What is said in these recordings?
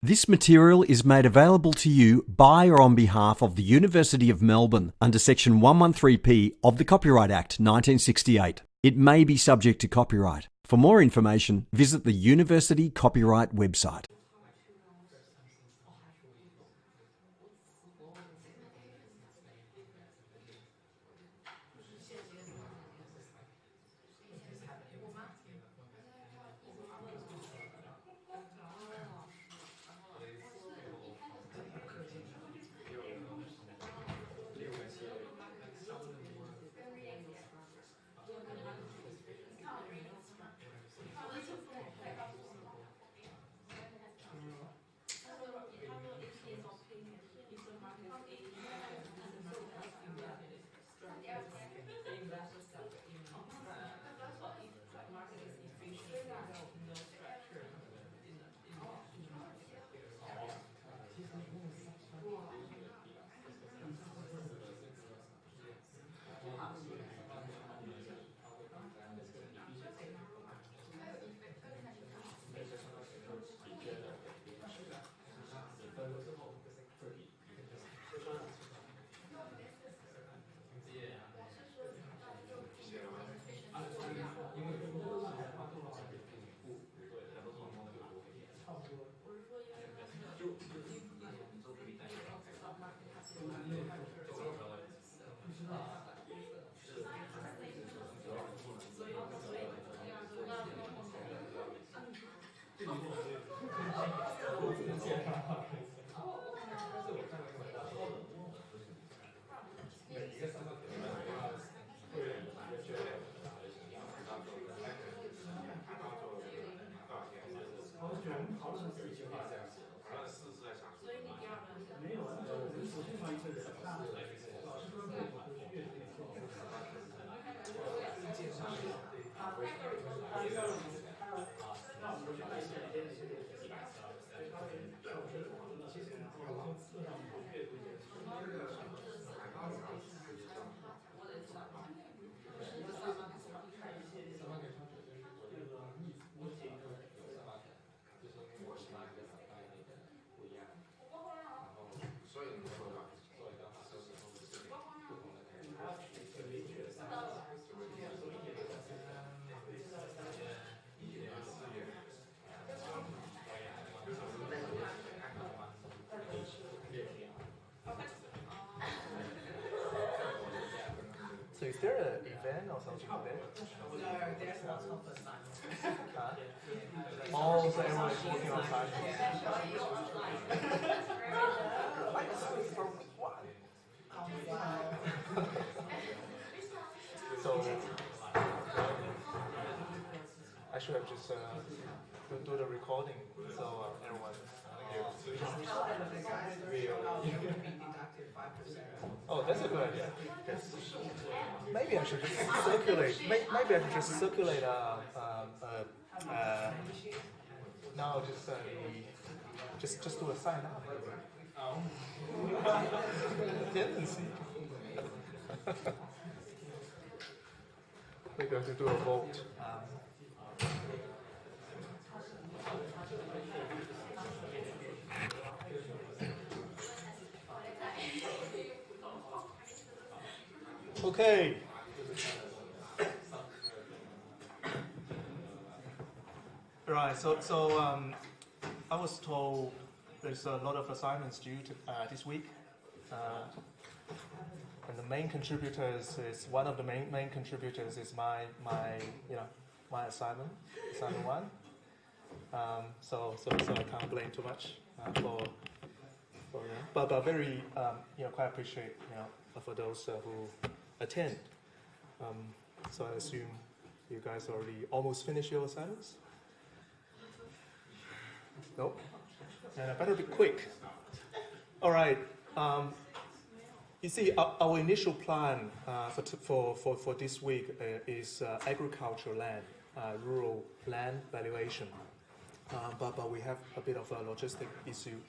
This material is made available to you by or on behalf of the University of Melbourne under Section 113P of the Copyright Act 1968. It may be subject to copyright. For more information, visit the University Copyright website. So is there an event or something there? No, there's lots of assignments. Huh? Oh, so everyone is working on time. From what? So I should have just do the recording so everyone The guys are allowed to be deducted 5%. Oh, that's a good idea. Yes. Maybe I should just circulate. Maybe I should just circulate. Now just do a sign up. Tendency. We're going to do a vote. Okay. Right. So I was told there's a lot of assignments due to, this week, and the main contributors is one of the main contributors is my assignment one. So I can't blame too much for but very quite appreciate for those who attend. So I assume you guys already almost finished your assignments? Nope. And I better be quick. All right. You see, our initial plan for this week is agricultural land, rural land valuation. But we have a bit of a logistic issue,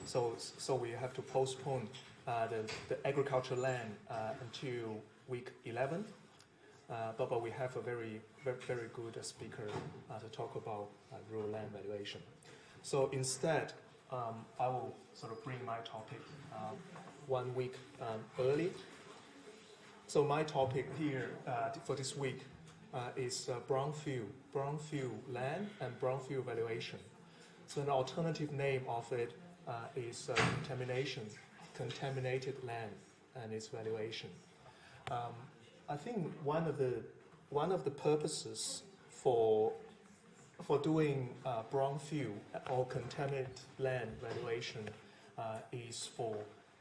so we have to postpone the agricultural land until week 11. But we have a very good speaker to talk about rural land valuation. So instead, I will sort of bring my topic 1 week early. So my topic here for this week is brownfield land and brownfield valuation. So an alternative name of it is contaminated land and its valuation. I think one of the purposes for doing brownfield or contaminated land valuation is for,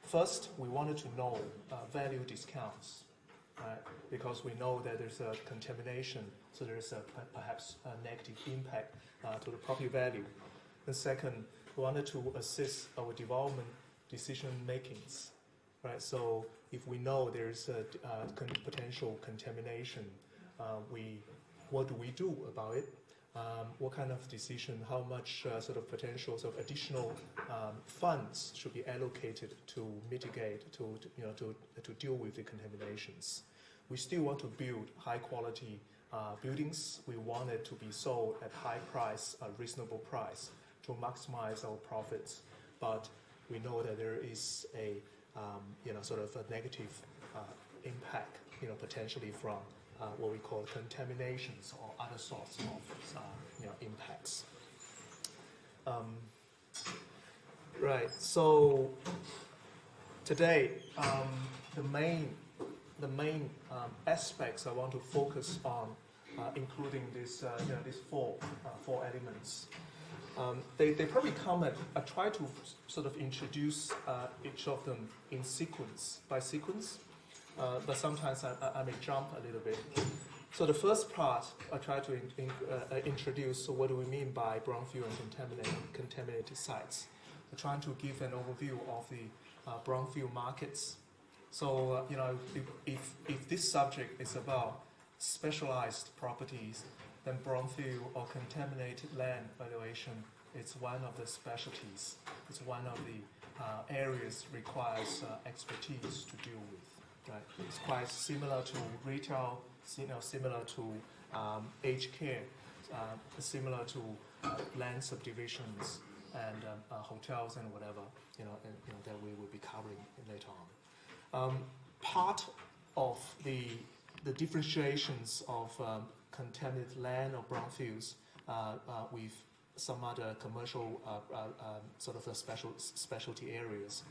first, we wanted to know value discounts, right? Because we know that there's a contamination, so there's perhaps a negative impact to the property value. And second, we wanted to assist our development decision makings, right? So if we know there's a potential contamination, what do we do about it? What kind of decision, how much sort of potential sort of additional funds should be allocated to mitigate, to deal with the contaminations. We still want to build high quality buildings. We want it to be sold at high price, a reasonable price, to maximize our profits. But we know that there is a sort of a negative impact, potentially from what we call contaminations or other sorts of impacts. Right. So today, the main aspects I want to focus on, including these four elements. They probably come at. I try to sort of introduce each of them in sequence, by sequence. But sometimes I may jump a little bit. So the first part, I try to introduce, so what do we mean by brownfield and contaminated sites? I'm trying to give an overview of the brownfield markets. So, if this subject is about specialized properties, then brownfield or contaminated land valuation is one of the specialties. It's one of the areas requires expertise to deal with. Right. It's quite similar to retail, similar to aged care, similar to land subdivisions and hotels and whatever, that we will be covering later on. Part of the differentiations of contaminated land or brownfields with some other commercial sort of a specialty areas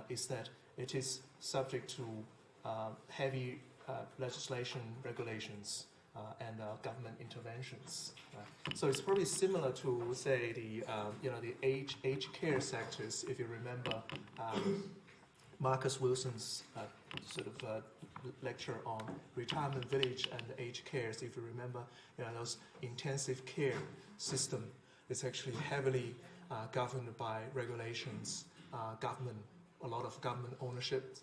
is that it is subject to heavy legislation, regulations, and government interventions. Right? So it's probably similar to, say, the aged care sectors. If you remember Marcus Wilson's sort of lecture on retirement village and aged care. So if you remember, those intensive care system is actually heavily governed by regulations, a lot of government ownership.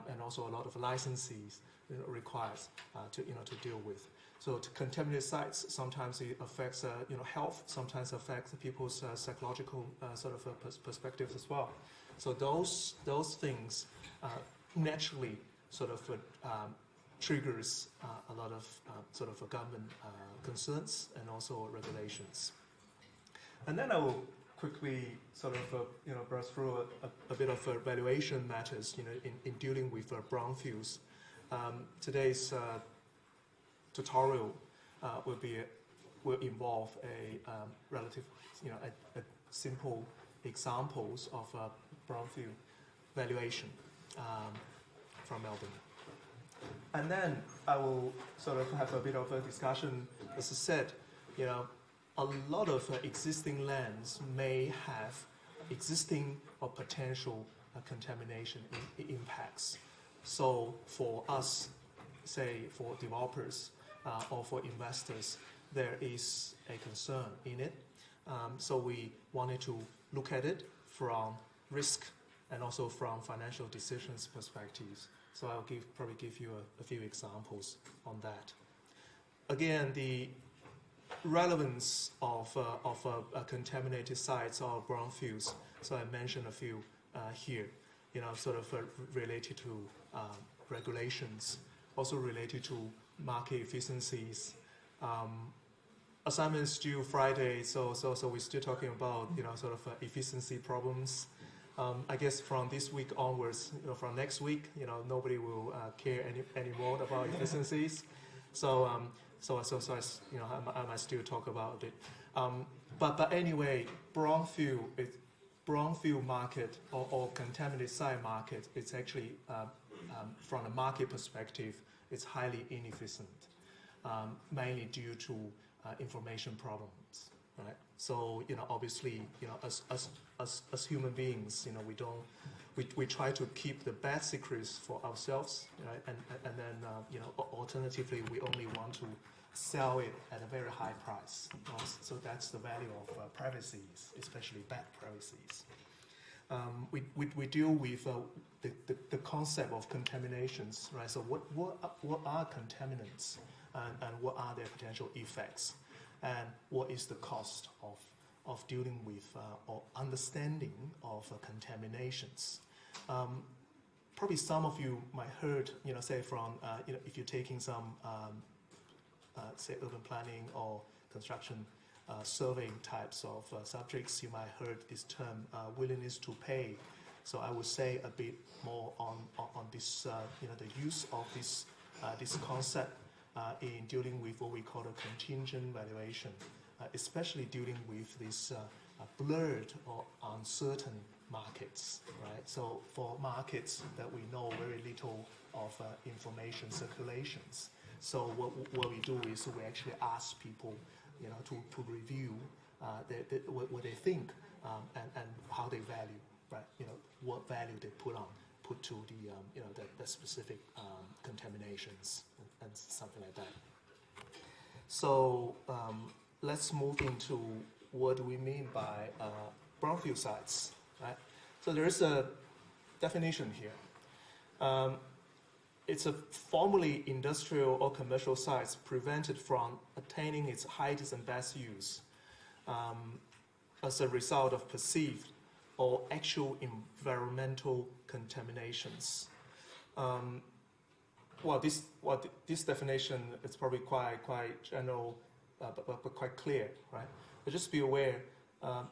And also a lot of licensees requires to deal with. So to contaminated sites, sometimes it affects health, sometimes affects people's psychological sort of perspectives as well. So those things naturally sort of triggers a lot of sort of government concerns and also regulations. And then I will quickly sort of brush through a bit of valuation matters in dealing with brownfields. Today's tutorial will involve a relative a simple examples of brownfield valuation from Melbourne. And then I will sort of have a bit of a discussion. As I said, a lot of existing lands may have existing or potential contamination impacts. So for us, say for developers or for investors, there is a concern in it. So we wanted to look at it from risk and also from financial decisions perspectives. So I'll probably give you a few examples on that. Again, the relevance of contaminated sites or brownfields. So I mentioned a few here, sort of related to regulations, also related to market efficiencies, assignments due Friday, so we're still talking about sort of efficiency problems. I guess from this week onwards, from next week, nobody will care anymore about efficiencies. So I might still talk about it. But anyway, brownfield market or contaminated site market, it's actually from a market perspective, it's highly inefficient, mainly due to information problems, right? So obviously, as human beings, we try to keep the bad secrets for ourselves, right? And then alternatively, we only want to sell it at a very high price. So that's the value of privacy, especially bad privacies. We deal with the concept of contaminations, right? So what are contaminants, and what are their potential effects, and what is the cost of dealing with or understanding of contaminations? Probably some of you might heard, say from if you're taking some say urban planning or construction surveying types of subjects, you might heard this term willingness to pay. So I would say a bit more on this, the use of this concept in dealing with what we call a contingent valuation, especially dealing with these blurred or uncertain markets, right? So for markets that we know very little of information circulations, so what we do is we actually ask people, to review what they think and how they value, right? What value they put to the specific contaminations and something like that. So let's move into what do we mean by brownfield sites, right? So there is a definition here. It's a formerly industrial or commercial sites prevented from attaining its highest and best use as a result of perceived or actual environmental contaminations. This definition is probably quite general, but quite clear, right? But just be aware,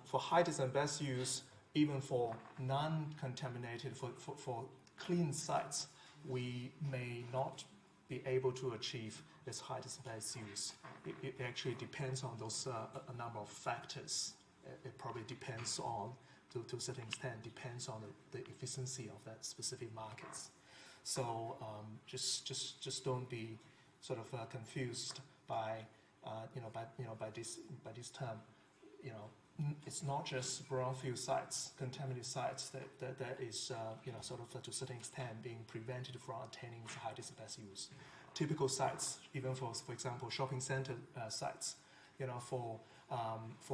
for highest and best use, even for non-contaminated, for clean sites, we may not be able to achieve this highest and best use. It actually depends on those a number of factors. It probably depends on, to a certain extent, depends on the efficiency of that specific markets. So just don't be sort of confused by this term. It's not just brownfield sites, contaminated sites that is sort of to a certain extent being prevented from attaining the highest and best use. Typical sites, even for example shopping center sites, for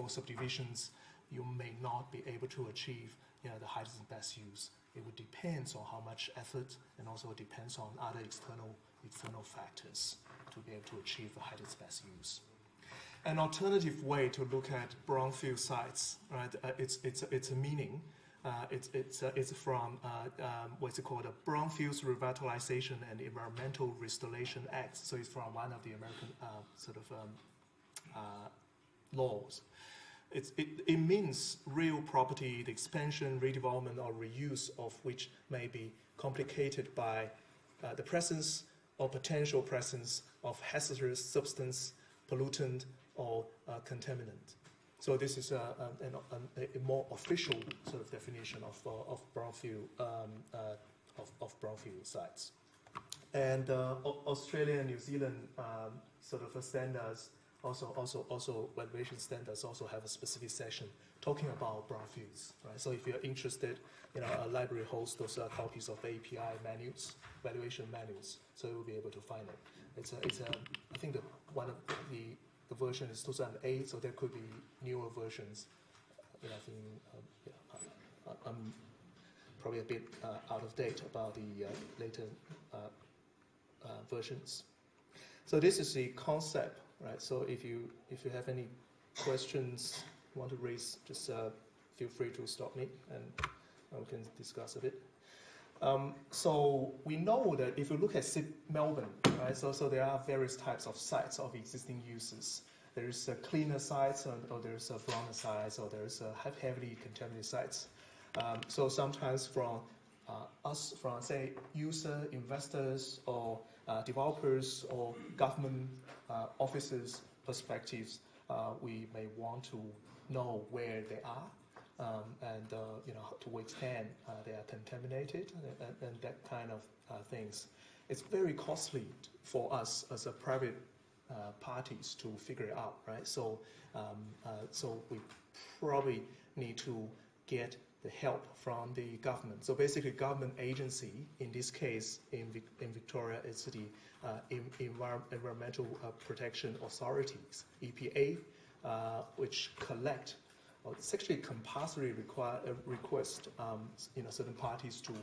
subdivisions, you may not be able to achieve the highest and best use. It would depend on how much effort, and also depends on other external factors to be able to achieve the highest best use. An alternative way to look at brownfield sites, right? It's a meaning. It's from what's it called, a Brownfields Revitalization and Environmental Restoration Act. So it's from one of the American laws. It means real property, the expansion, redevelopment, or reuse of which may be complicated by the presence or potential presence of hazardous substance, pollutant, or contaminant. So this is a more official sort of definition of brownfield sites. And Australia and New Zealand sort of standards, also valuation standards, also have a specific section talking about brownfields. Right. So if you're interested, a library hosts those copies of API manuals, valuation manuals, so you'll be able to find it. I think one of the version is 2008, so there could be newer versions. I think I'm probably a bit out of date about the later versions. So this is the concept, right? So if you have any questions you want to raise, just feel free to stop me and we can discuss a bit. So we know that if you look at Melbourne, right? So there are various types of sites of existing uses, there's cleaner sites, or there's browner sites, or there's heavily contaminated sites. So sometimes from us, from say user, investors, or developers, or government officers' perspectives, we may want to know where they are, and to what extent they are contaminated, and that kind of things. It's very costly for us as a private parties to figure it out, right? So, so we probably need to get the help from the government. So basically, government agency, in this case, in Victoria, it's the Environmental Protection Authorities, EPA, which collect, or it's actually compulsory request, certain parties to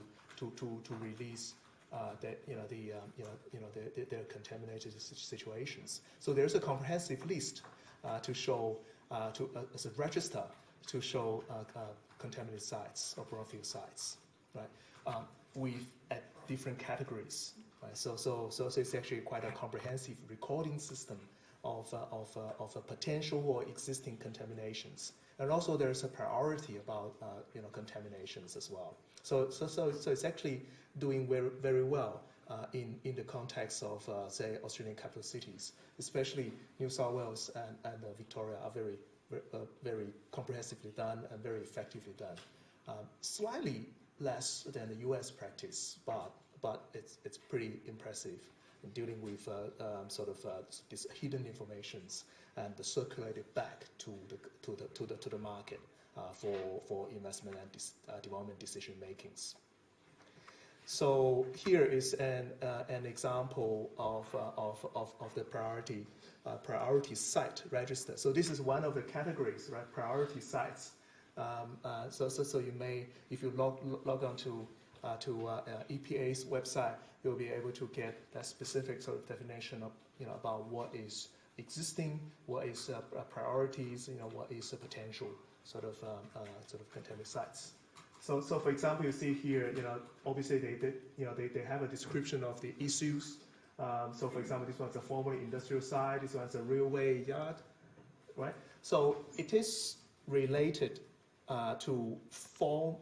release their contaminated situations. So there's a comprehensive list to show, as a register, to show contaminated sites or brownfield sites, right? At different categories, right? So it's actually quite a comprehensive recording system of potential or existing contaminations, and also there's a priority about contaminations as well. So it's actually doing very, very well in the context of say Australian capital cities, especially New South Wales and Victoria are very comprehensively done and very effectively done. Slightly less than the US practice, but it's pretty impressive in dealing with these hidden informations and circulated back to the market for investment and development decision makings. So here is an example of the priority site register. So this is one of the categories, right? Priority sites. So you may, if you log on to EPA's website, you'll be able to get that specific sort of definition of about what is existing, what is priorities, what is a potential sort of contaminated sites. So for example, you see here, obviously they have a description of the issues. So for example, this one's a former industrial site, this one's a railway yard, right? So it is related to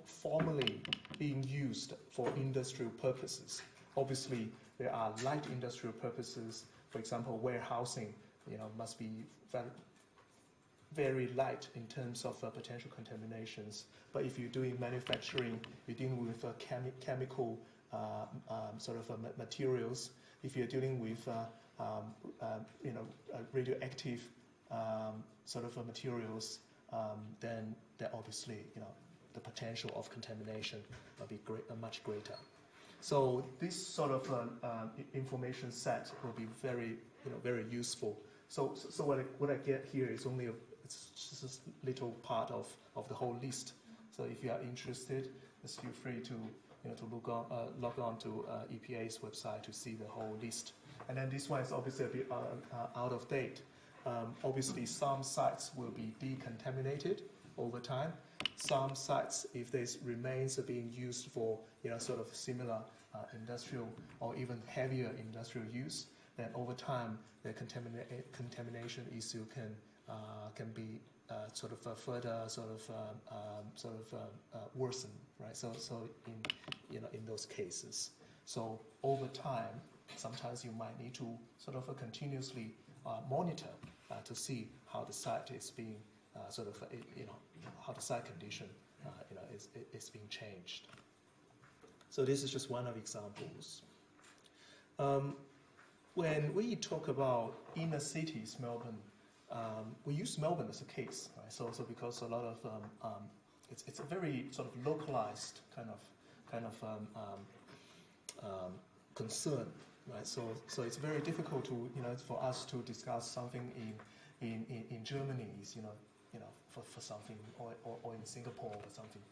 formerly being used for industrial purposes. Obviously, there are light industrial purposes. For example, warehousing, must be very light in terms of potential contaminations. But if you're doing manufacturing, you're dealing with chemical materials. If you're dealing with radioactive materials, then obviously the potential of contamination will be much greater. So this sort of information set will be very very useful. So what I get here is only it's just a little part of the whole list. So if you are interested, just feel free to log on to EPA's website to see the whole list. And then this one is obviously a bit out of date. Obviously, some sites will be decontaminated over time. Some sites, if this remains being used for sort of similar industrial or even heavier industrial use, then over time the contamination issue can be further worsen, right? So in those cases, so over time, sometimes you might need to continuously monitor to see how the site is being how the site condition is being changed. So this is just one of examples. When we talk about inner cities, Melbourne, we use Melbourne as a case, right? So because a lot of it's a very sort of localized kind of concern, right? So it's very difficult to for us to discuss something in Germany, for something, or in Singapore or something.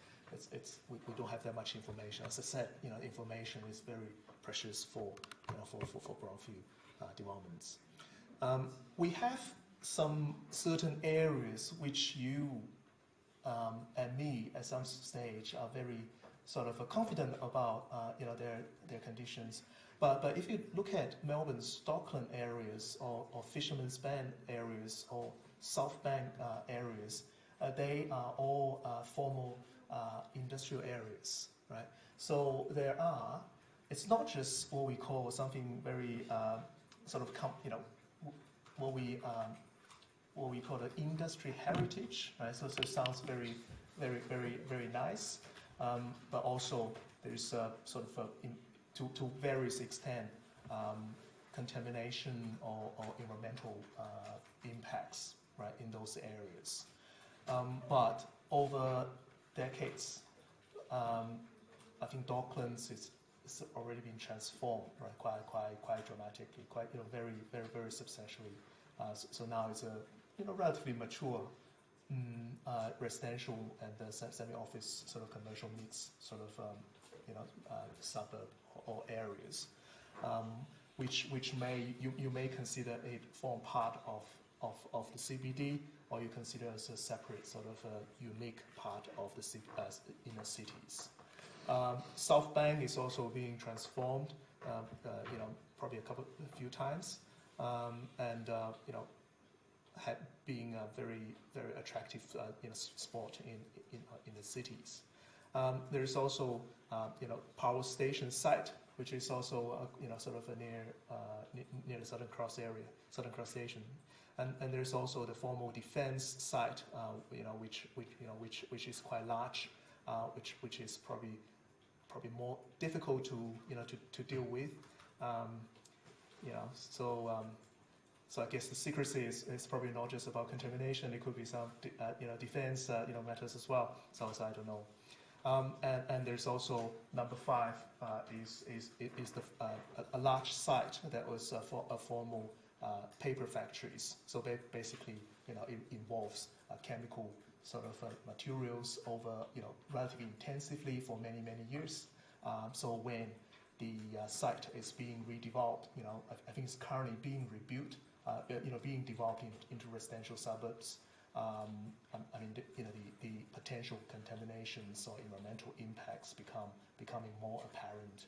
We don't have that much information. As I said, information is very precious for brownfield developments. We have some certain areas which you and me at some stage are very sort of confident about their conditions. But if you look at Melbourne's Dockland areas or Fisherman's Bend areas or South Bank areas, they are all formal industrial areas, right? So it's not just what we call something very what we call the industry heritage, right? So it sounds very, very, very, very nice, but also there's to various extent contamination or environmental impacts, right, in those areas. But over decades, I think Docklands is already been transformed, right, quite dramatically, very, very, very substantially. So now it's a relatively mature residential and semi-office sort of commercial mix sort of suburb or areas, which you may consider it form part of the CBD, or you consider as a separate sort of unique part of the inner cities. South Bank is also being transformed, probably a few times, and being a very, very attractive spot in the cities. There is also power station site, which is also sort of near the Southern Cross area, Southern Cross Station, and there's also the formal defence site, which is quite large, which is probably more difficult to deal with, So I guess the secrecy is probably not just about contamination. It could be some defense matters as well. So I don't know. And there's also number 5 is a large site that was for a formal paper factories. So basically it involves chemical sort of materials over relatively intensively for many years. So when the site is being redeveloped, I think it's currently being rebuilt. Being developed into residential suburbs. I mean, the potential contaminations or environmental impacts becoming more apparent.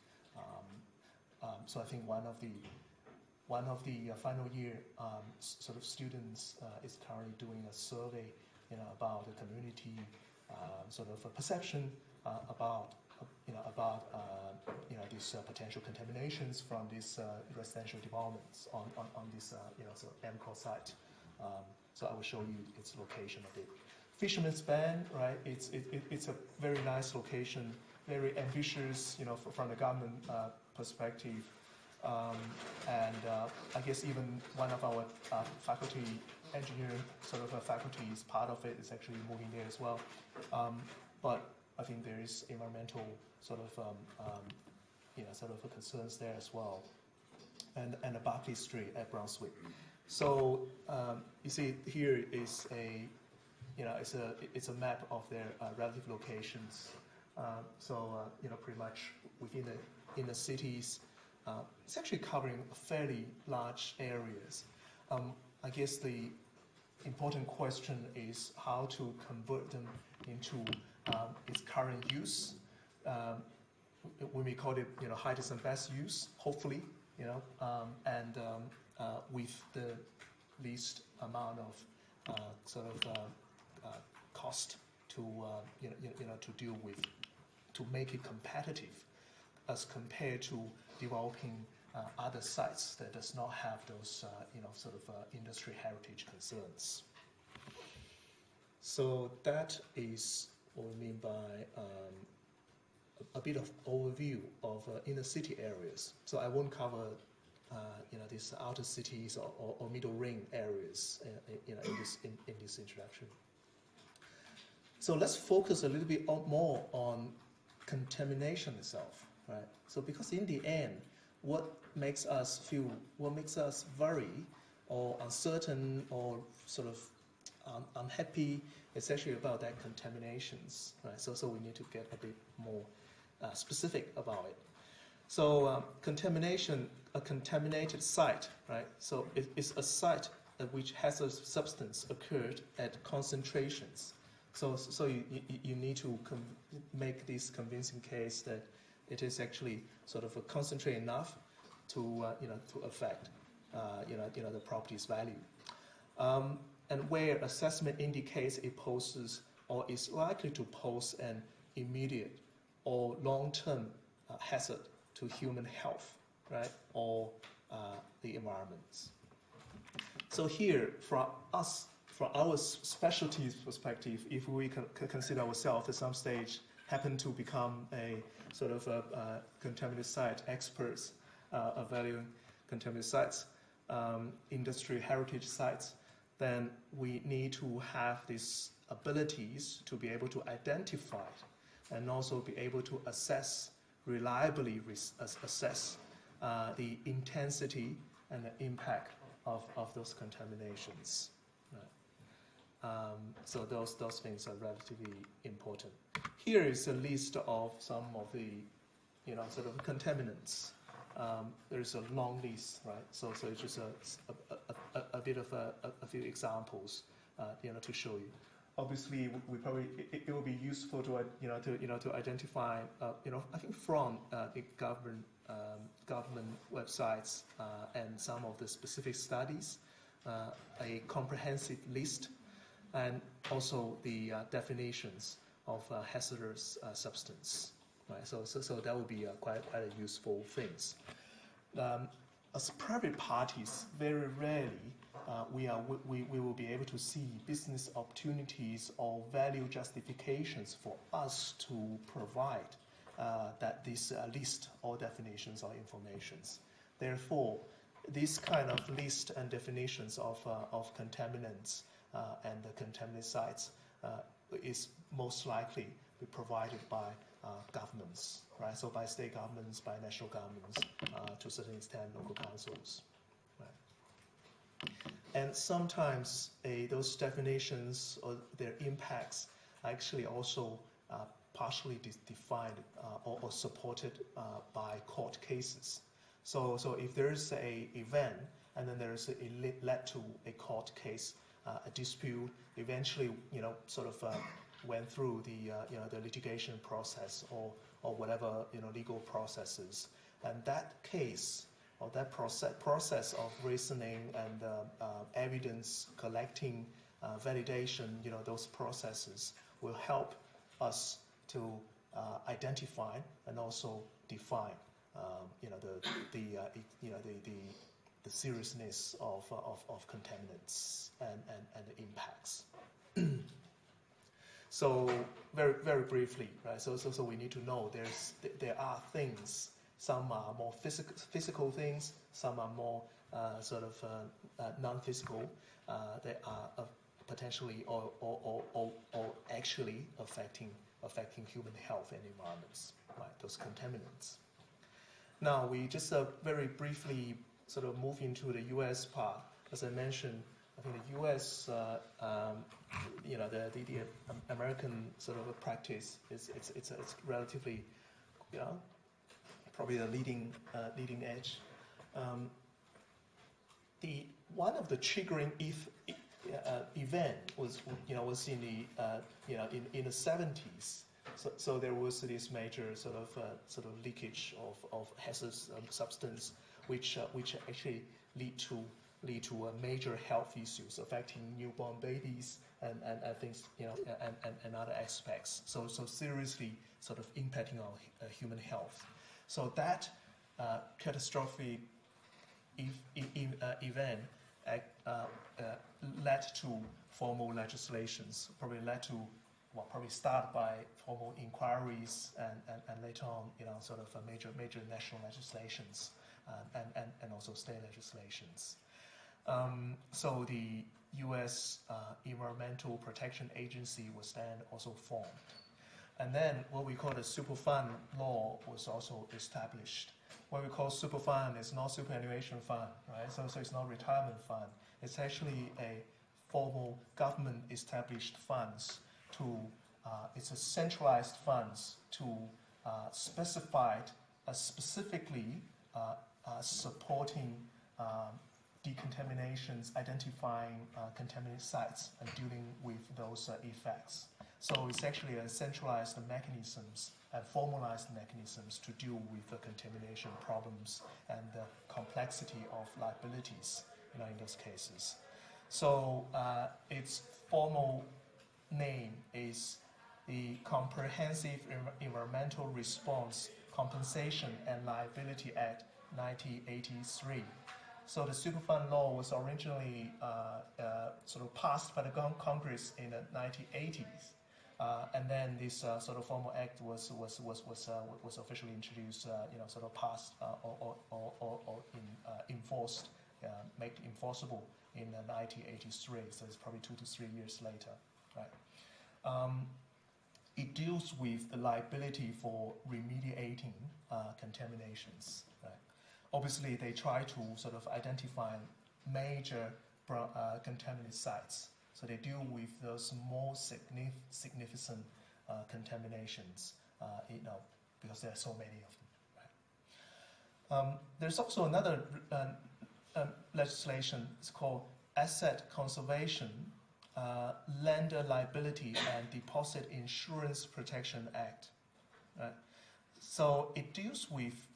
So I think one of the final year sort of students is currently doing a survey, about the community sort of a perception about these potential contaminations from these residential developments on this sort of MCOR site. So I will show you its location a bit. Fisherman's Bend, right? It's a very nice location, very ambitious, from the government perspective, and I guess even one of our faculty, engineering sort of faculty, is part of it. Is actually moving there as well, but I think there is environmental sort of concerns there as well, and a Barclay Street at Brunswick. So you see here is it's a map of their relative locations. Pretty much within the inner cities, it's actually covering fairly large areas. I guess the important question is how to convert them into its current use. We may call it highest and best use, hopefully, and with the least amount of cost to to deal with, to make it competitive as compared to developing other sites that does not have those industry heritage concerns. So that is what we mean by a bit of overview of inner city areas. So I won't cover these outer cities or middle ring areas in this introduction. So let's focus a little bit more on contamination itself, right? So because in the end, what makes us worry or uncertain or sort of unhappy, it's actually about that contaminations, right? So we need to get a bit more specific about it. So contamination, a contaminated site, right? So it's a site which has a substance occurred at concentrations So you need to make this convincing case that it is actually sort of concentrate enough to to affect the property's value. And where assessment indicates it poses or is likely to pose an immediate or long-term hazard to human health, right, or the environments. So here, from our specialties perspective, if we consider ourselves at some stage happen to become a sort of a contaminated site experts, evaluating contaminated sites, industry heritage sites, then we need to have these abilities to be able to identify and also be able to reliably assess the intensity and the impact of those contaminations. Right. So those things are relatively important. Here is a list of some of the sort of contaminants. There's a long list, right? So it's just a bit of a few examples, to show you. Obviously, it will be useful to identify, I think from the government websites and some of the specific studies, a comprehensive list, and also the definitions of hazardous substance. Right, so that would be quite a useful things. As private parties, very rarely we will be able to see business opportunities or value justifications for us to provide that this list or definitions or informations. Therefore, this kind of list and definitions of contaminants and the contaminated sites is most likely be provided by governments, right? So by state governments, by national governments, to a certain extent, local councils, right? And sometimes those definitions or their impacts are actually also partially defined or supported by court cases. So if there's a event and then there's led to a court case, a dispute, eventually, sort of went through the litigation process or whatever legal processes, and that case or that process of reasoning and evidence collecting, validation, those processes will help us to identify and also define, the seriousness of contaminants and the impacts. So very briefly, right? So we need to know there are things. Some are more physical things. Some are more sort of non-physical. They are potentially or actually affecting human health and environments, right? Those contaminants. Now we just very briefly sort of move into the U.S. part. As I mentioned, I think the U.S. The American sort of a practice is it's relatively, probably the leading edge. The one of the triggering event was in the 70s. So there was this major sort of leakage of hazardous substance, which actually lead to major health issues affecting newborn babies and things, and other aspects. So seriously sort of impacting our human health. So that catastrophic event led to formal legislations, probably start by formal inquiries and later on, sort of a major national legislations and also state legislations. So the U.S. Environmental Protection Agency was then also formed. And then what we call the Superfund law was also established. What we call Superfund is not superannuation fund, right? So it's not retirement fund. It's actually a formal government established funds it's a centralized funds to specifically supporting decontaminations, identifying contaminated sites, and dealing with those effects. So it's actually a centralized mechanisms and formalized mechanisms to deal with the contamination problems and the complexity of liabilities, in those cases. So its formal name is the Comprehensive Environmental Response Compensation and Liability Act 1983. So the Superfund law was originally sort of passed by the Congress in the 1980s, and then this sort of formal act was officially introduced, sort of passed or enforced, made enforceable in 1983. So it's probably 2 to 3 years later, right? It deals with the liability for remediating contaminations. Right? Obviously, they try to sort of identify major contaminated sites. So they deal with those more significant contaminations, because there are so many of them. Right? There's also another legislation. It's called Asset Conservation, Lender Liability and Deposit Insurance Protection Act. Right? So it deals with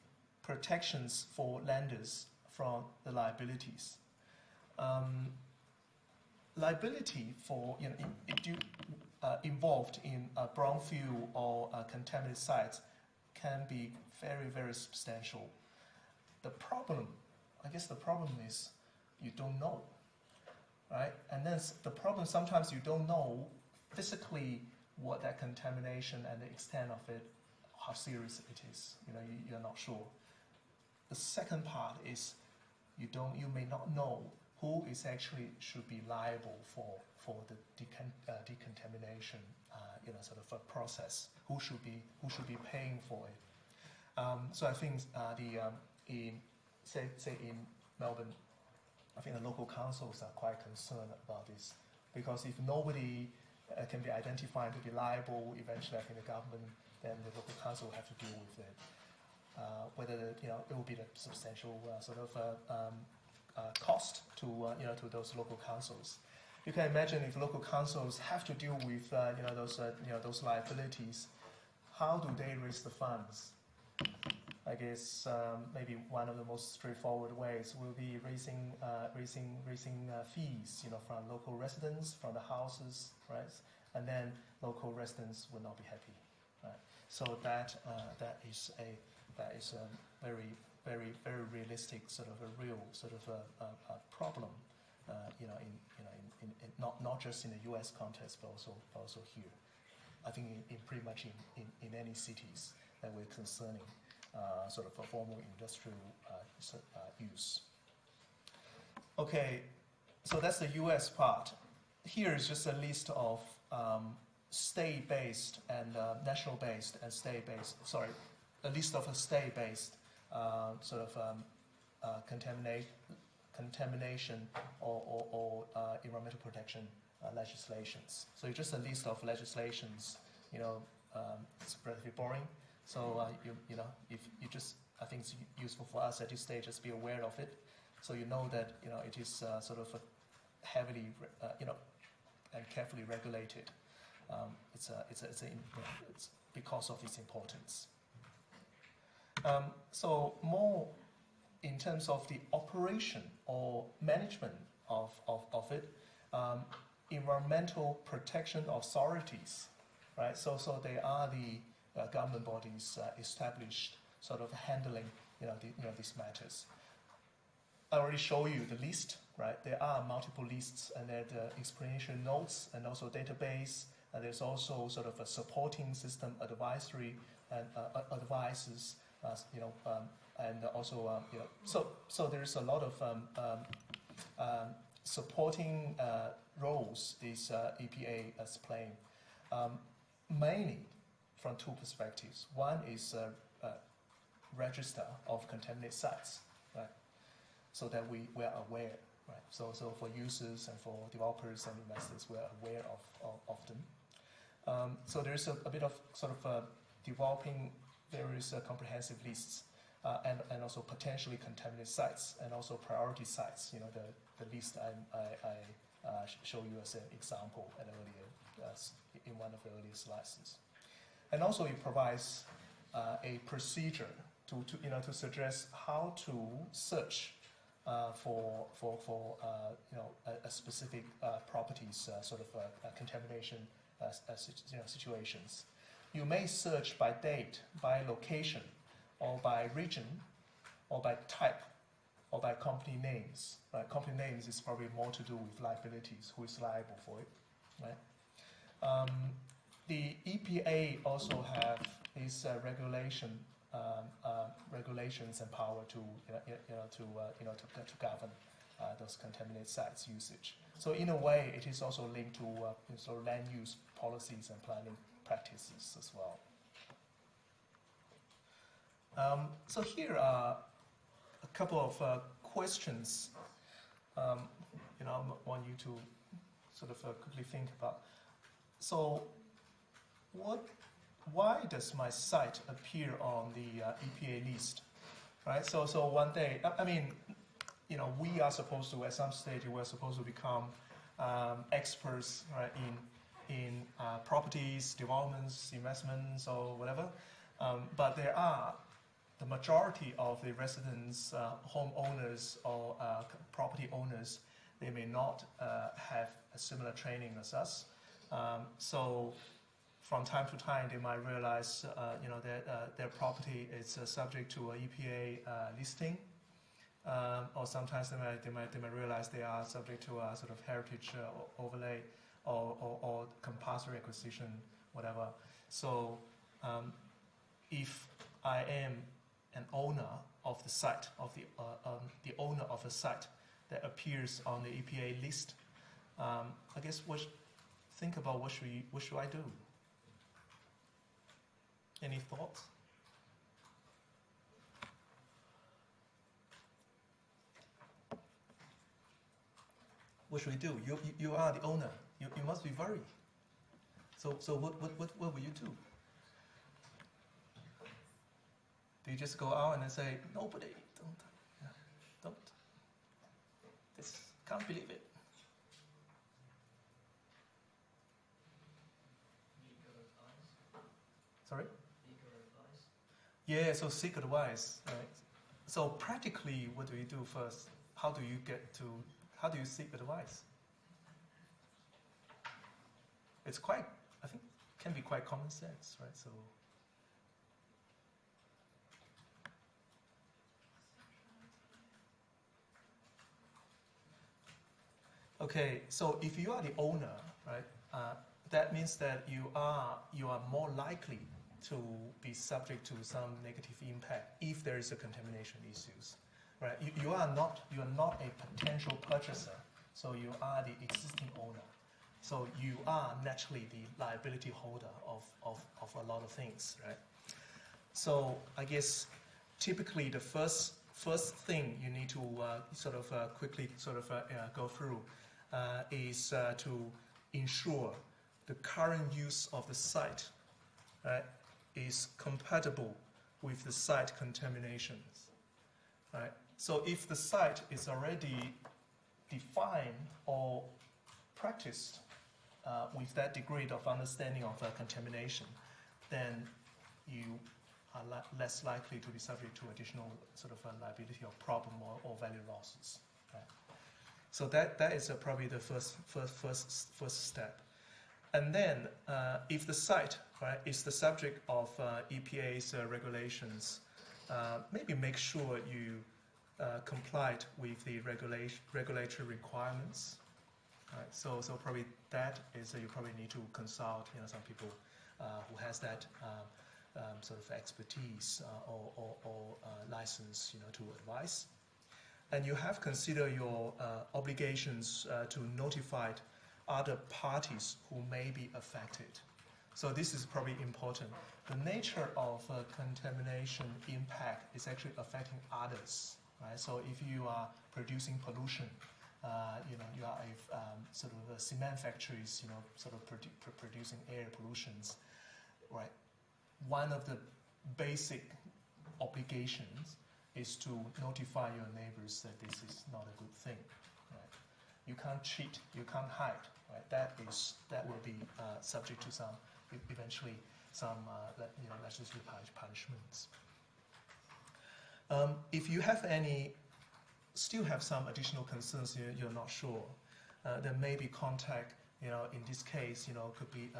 protections for lenders from the liabilities. Liability for involved in brownfield or contaminated sites can be very, very substantial. The problem is you don't know, right? And then the problem sometimes you don't know physically what that contamination and the extent of it, how serious it is. You're not sure. The second part is you may not know who is actually should be liable for the decontamination, sort of a process. Who should be paying for it? So I think in Melbourne, I think the local councils are quite concerned about this, because if nobody can be identified to be liable, eventually I think the government, then the local council will have to deal with it. Whether it will be a substantial sort of cost to those local councils. You can imagine if local councils have to deal with those liabilities, how do they raise the funds? I guess maybe one of the most straightforward ways will be raising fees, from local residents, from the houses, right? And then local residents will not be happy, right? So that is a very, very, very realistic sort of a real sort of a problem, in not just in the U.S. context, but also here. I think in pretty much in any cities that we're concerning sort of a formal industrial use. Okay, so that's the U.S. part. Here is just a list of state-based and national-based and state-based. Sorry, a list of state-based sort of contamination or environmental protection legislations. So it's just a list of legislations. It's relatively boring. So if you just, I think it's useful for us at this stage just be aware of it, so you know that it is sort of heavily and carefully regulated. It's because of its importance. So more in terms of the operation or management of it, environmental protection authorities, right? So they are the government bodies established sort of handling these matters. I already showed you the list, right? There are multiple lists, and there are the explanation notes and also database. And there's also sort of a supporting system, advisory and advices, and also so there's a lot of supporting roles this EPA is playing, mainly from two perspectives. One is a register of contaminated sites, right? So that we are aware, right? So for users and for developers and investors, we're aware of them. So there's a bit of sort of developing various comprehensive lists and also potentially contaminated sites and also priority sites. The list I show you as an example at earlier in one of the earliest licenses. And also it provides a procedure to suggest how to search for a specific properties contamination situations. You may search by date, by location, or by region, or by type, or by company names. Right? Company names is probably more to do with liabilities, who is liable for it. Right? The EPA also have these regulations and power to govern those contaminated sites usage. So in a way, it is also linked to land use policies and planning practices as well. So here are a couple of questions. I want you to sort of quickly think about. So, why does my site appear on the EPA list? Right. So one day, we are supposed to, at some stage, we're supposed to become experts, right, in properties, developments, investments, or whatever. But there are the majority of the residents, homeowners, or property owners. They may not have a similar training as us. So from time to time, they might realize, that their property is subject to an EPA listing, or sometimes they might realize they are subject to a sort of heritage overlay or compulsory acquisition, whatever. So, if I am an owner of the site, the owner of a site that appears on the EPA list, I guess think about what should I do? Any thoughts? What should we do? You are the owner. You must be worried. So what will you do? Do you just go out and say, nobody, don't, this, can't believe it. Sorry? Yeah, so seek advice, right? So practically, what do you do first? How do you seek advice? It's quite, I think, can be quite common sense, right? So. Okay, so if you are the owner, right, that means that you are more likely to be subject to some negative impact if there is a contamination issues, right? You are not a potential purchaser, so you are the existing owner, so you are naturally the liability holder of a lot of things, right? So I guess typically the first thing you need to quickly go through is to ensure the current use of the site, right, is compatible with the site contaminations, right? So if the site is already defined or practiced with that degree of understanding of contamination, then you are less likely to be subject to additional liability or problem or value losses, right? So that is probably the first step. And then, if the site, right, is the subject of EPA's regulations, maybe make sure you complied with the regulatory requirements. Right? So probably that is you probably need to consult some people who has that expertise or license to advise. And you have considered your obligations to notify other parties who may be affected. So this is probably important. The nature of contamination impact is actually affecting others, right? So if you are producing pollution, you are a cement factories, producing air pollutions, right? One of the basic obligations is to notify your neighbors that this is not a good thing. Right? you can't cheat, you can't hide, right? That will be subject to some eventually some legislative punishments. If you have still have some additional concerns you're not sure, then maybe contact, in this case,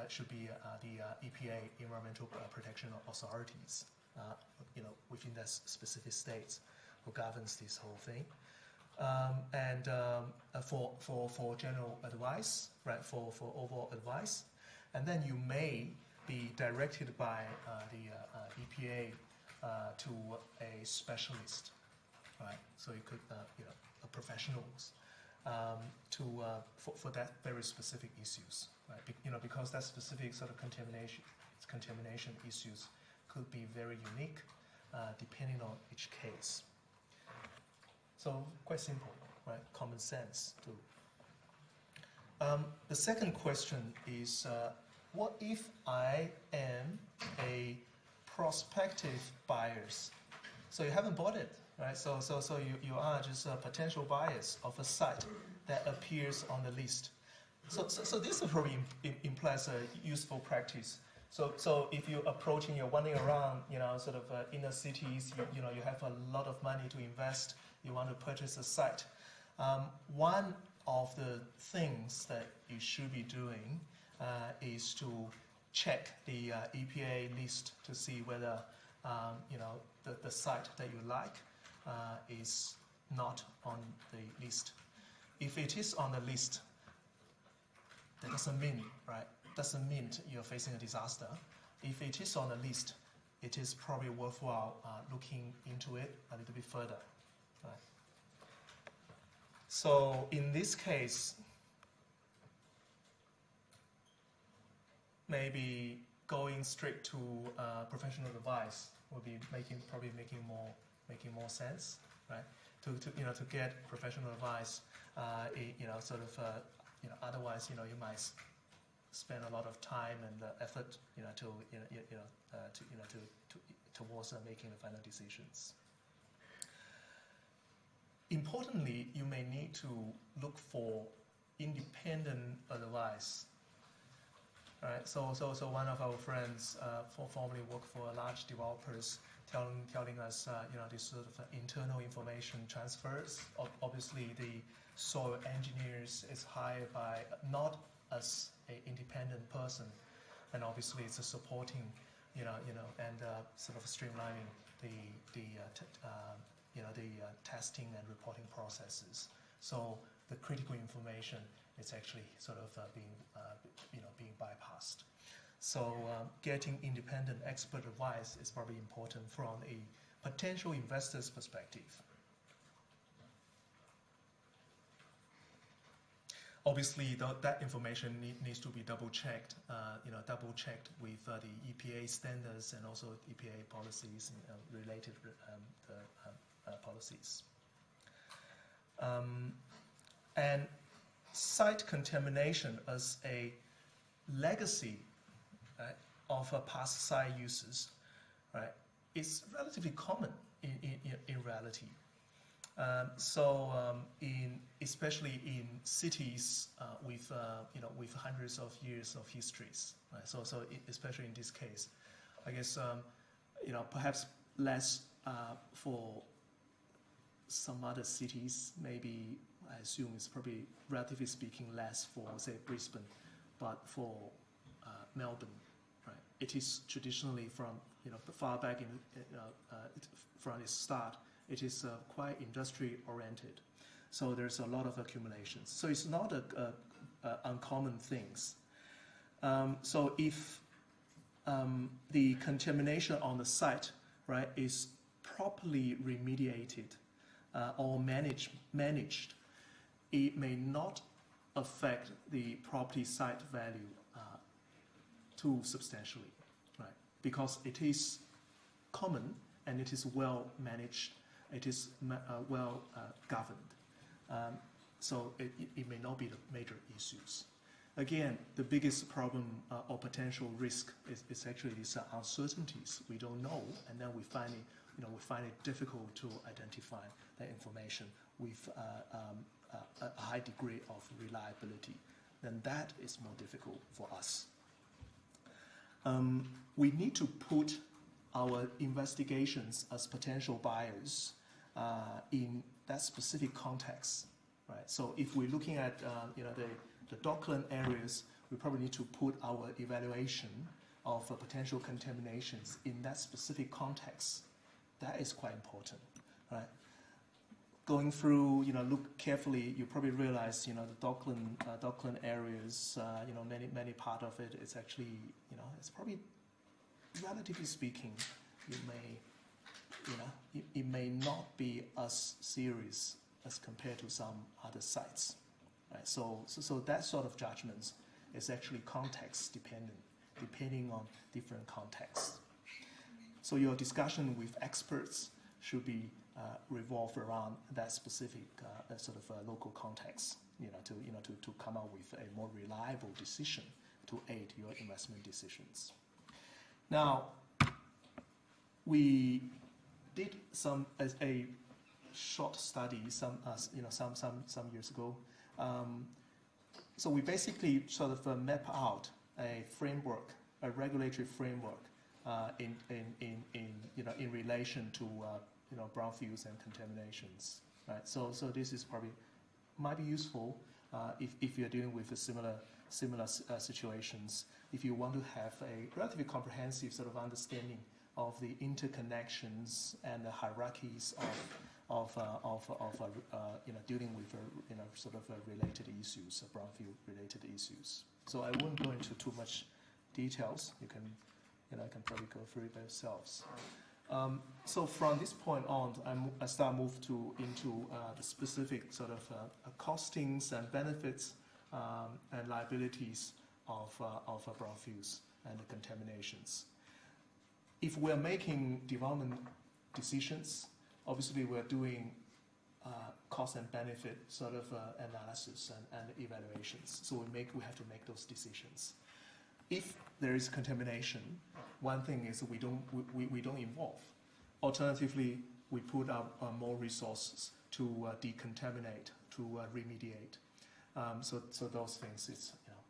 should be the EPA, Environmental Protection Authorities, within that specific states who governs this whole thing. And for general advice, right, for overall advice. And then you may be directed by the EPA to a specialist, right? So you could, professionals for that very specific issues, right? Because that specific sort of contamination issues could be very unique, depending on each case. So quite simple, right? Common sense too. The second question is, what if I am a prospective buyer? So you haven't bought it, right? So you are just a potential buyers of a site that appears on the list. So this probably implies a useful practice. So if you're approaching, you're wandering around, inner cities, you have a lot of money to invest, you want to purchase a site. One of the things that you should be doing is to check the EPA list to see whether the site that you like is not on the list. If it is on the list, that doesn't mean, right? Doesn't mean you're facing a disaster. If it is on the list, it is probably worthwhile looking into it a little bit further. Right? So in this case, maybe going straight to professional advice will be probably making more sense, right? To get professional advice, otherwise you might spend a lot of time and effort, towards making the final decisions. Importantly, you may need to look for independent advice. Right. So one of our friends formerly worked for large developers, telling us, this sort of internal information transfers. Obviously, the soil engineers is hired by not as an independent person, and obviously it's a supporting, and sort of streamlining the testing and reporting processes. So the critical information is actually sort of being bypassed. So getting independent expert advice is probably important from a potential investor's perspective. Obviously, that information needs to be double-checked, with the EPA standards and also EPA policies and related policies. And site contamination as a legacy, right, of past site uses, right, is relatively common in reality. Especially in cities with hundreds of years of histories, right? So especially in this case, I guess perhaps less for some other cities. Maybe I assume it's probably relatively speaking less for, say, Brisbane, but for Melbourne, right? It is traditionally from far back from its start. It is quite industry oriented, so there's a lot of accumulations. So it's not uncommon things. So if the contamination on the site, right, is properly remediated or managed, it may not affect the property site value too substantially, right? Because it is common and it is well managed. It is well governed, so it may not be the major issues. Again, the biggest problem or potential risk is actually these uncertainties. We don't know, and then we find it difficult to identify that information with a high degree of reliability, then that is more difficult for us. We need to put our investigations as potential buyers in that specific context, right? So if we're looking at the Dockland areas, we probably need to put our evaluation of potential contaminations in that specific context. That is quite important, right? Going through, look carefully, you probably realize, the Dockland areas, many part of it is actually, it's probably, relatively speaking, it may not be as serious as compared to some other sites, right? So that sort of judgments is actually context dependent, depending on different contexts. So your discussion with experts should be revolve around that specific local context, to come up with a more reliable decision to aid your investment decisions. Now, we did a short study some years ago. So we basically sort of map out a framework, a regulatory framework in relation to brownfields and contaminations, right? So this is probably might be useful if you're dealing with a similar situations. If you want to have a relatively comprehensive sort of understanding of the interconnections and the hierarchies of dealing with sort of related issues, brownfield related issues. So I won't go into too much details. You can probably go through it by yourselves. So from this point on, I start move into the specific sort of costings and benefits and liabilities of brownfields and the contaminations. If we're making development decisions, obviously we're doing cost and benefit sort of analysis and evaluations. So we have to make those decisions. If there is contamination, one thing is we don't involve. Alternatively, we put up more resources to decontaminate, to remediate. So those things,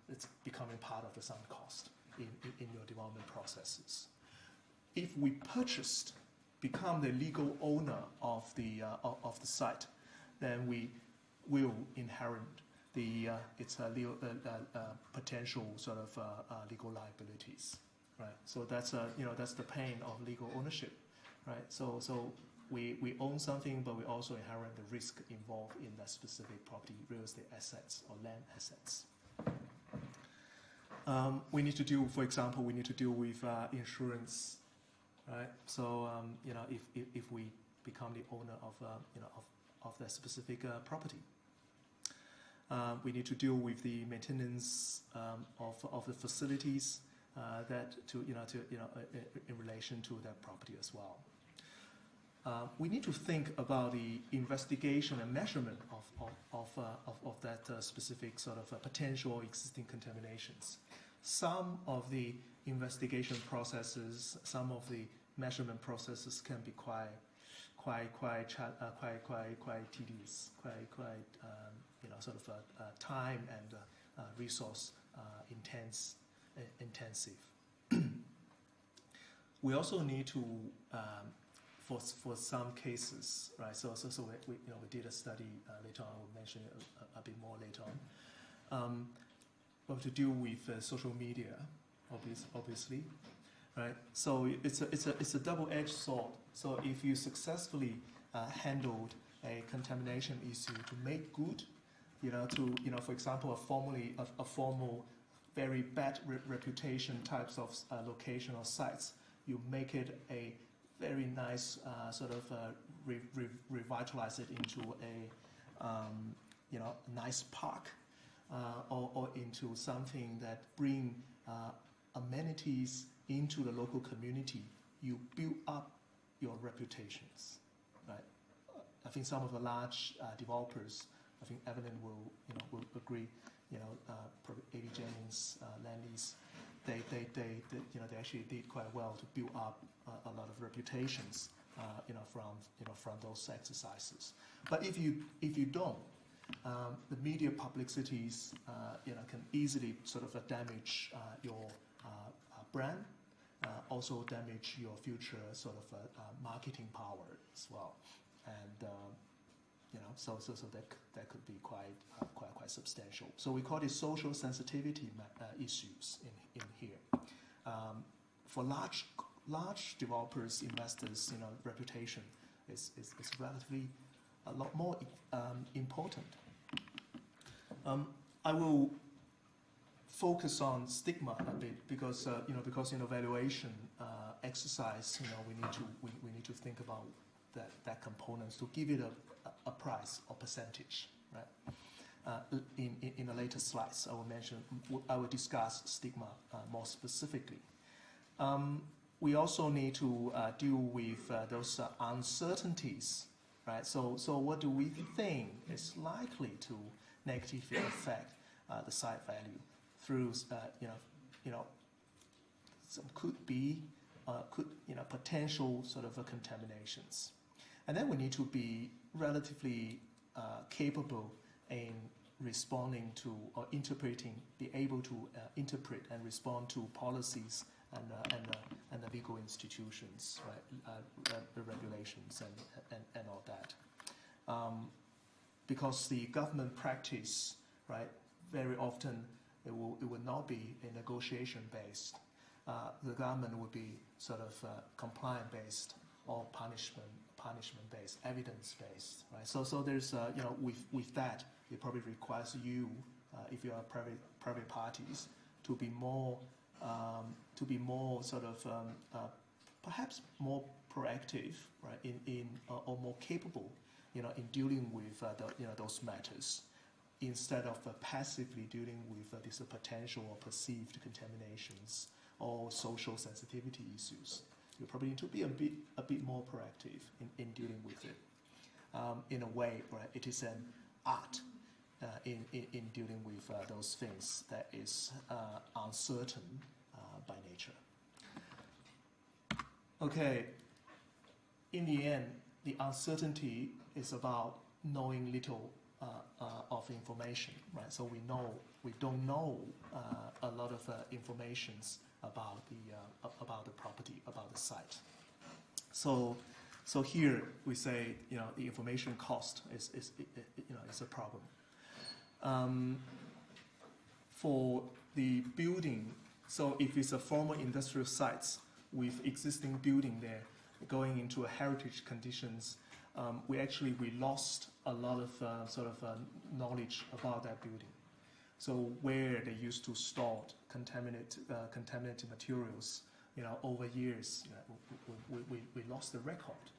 it's becoming part of the sunk cost in your development processes. If we become the legal owner of the site, then we will inherit its potential sort of legal liabilities, right? So that's the pain of legal ownership, right? So we own something, but we also inherit the risk involved in that specific property, real estate assets or land assets. We need to deal, for example, with insurance, right? So if we become the owner of that specific property. We need to deal with the maintenance of the facilities in relation to that property as well. We need to think about the investigation and measurement of that specific sort of potential existing contaminations. Some of the investigation processes, some of the measurement processes can be quite tedious, time and resource intensive. We also need to, for some cases, right? So we did a study later on. We'll mention it a bit more later on. But to deal with social media, obviously, right? So it's a double-edged sword. So if you successfully handled a contamination issue to make good, for example, a formal, very bad reputation types of location or sites, you make it a very nice revitalize it into a nice park, or into something that bring amenities into the local community. You build up your reputations, right? I think some of the large developers, I think Evelyn will agree. Probably A.B. Jennings, Lendlease, they actually did quite well to build up a lot of reputations, from those exercises. But if you don't, The media publicities, can easily sort of damage your brand, also damage your future sort of marketing power as well, and so that could be quite substantial. So we call it social sensitivity issues in here. For large developers, investors, reputation is relatively a lot more important. I will focus on stigma a bit because in evaluation exercise, we need to think about that components to give it a price or percentage, right? In the later slides, I will discuss stigma more specifically. We also need to deal with those uncertainties, right? So what do we think is likely to negatively affect the site value through, some could be potential sort of contaminations, and then we need to be relatively capable in responding to or be able to interpret and respond to policies and the legal institutions, right, the regulations and all that. Because the government practice, right, very often it will not be a negotiation based. The government would be sort of compliant based or punishment based, evidence based, right? So there's with that it probably requires you, if you are private parties, to be more sort of perhaps more proactive, right, or more capable, in dealing with those matters, instead of passively dealing with these potential or perceived contaminations or social sensitivity issues. You probably need to be a bit more proactive in dealing with it. In a way, right, it is an art in dealing with those things that is uncertain by nature. Okay, in the end, the uncertainty is about knowing little of information, right? So we don't know a lot of informations about the property, about the site. So here we say, the information cost is a problem. For the building, so if it's a former industrial sites with existing building there, going into a heritage conditions, we lost a lot of knowledge about that building. So where they used to store contaminated materials, over years, we lost the record.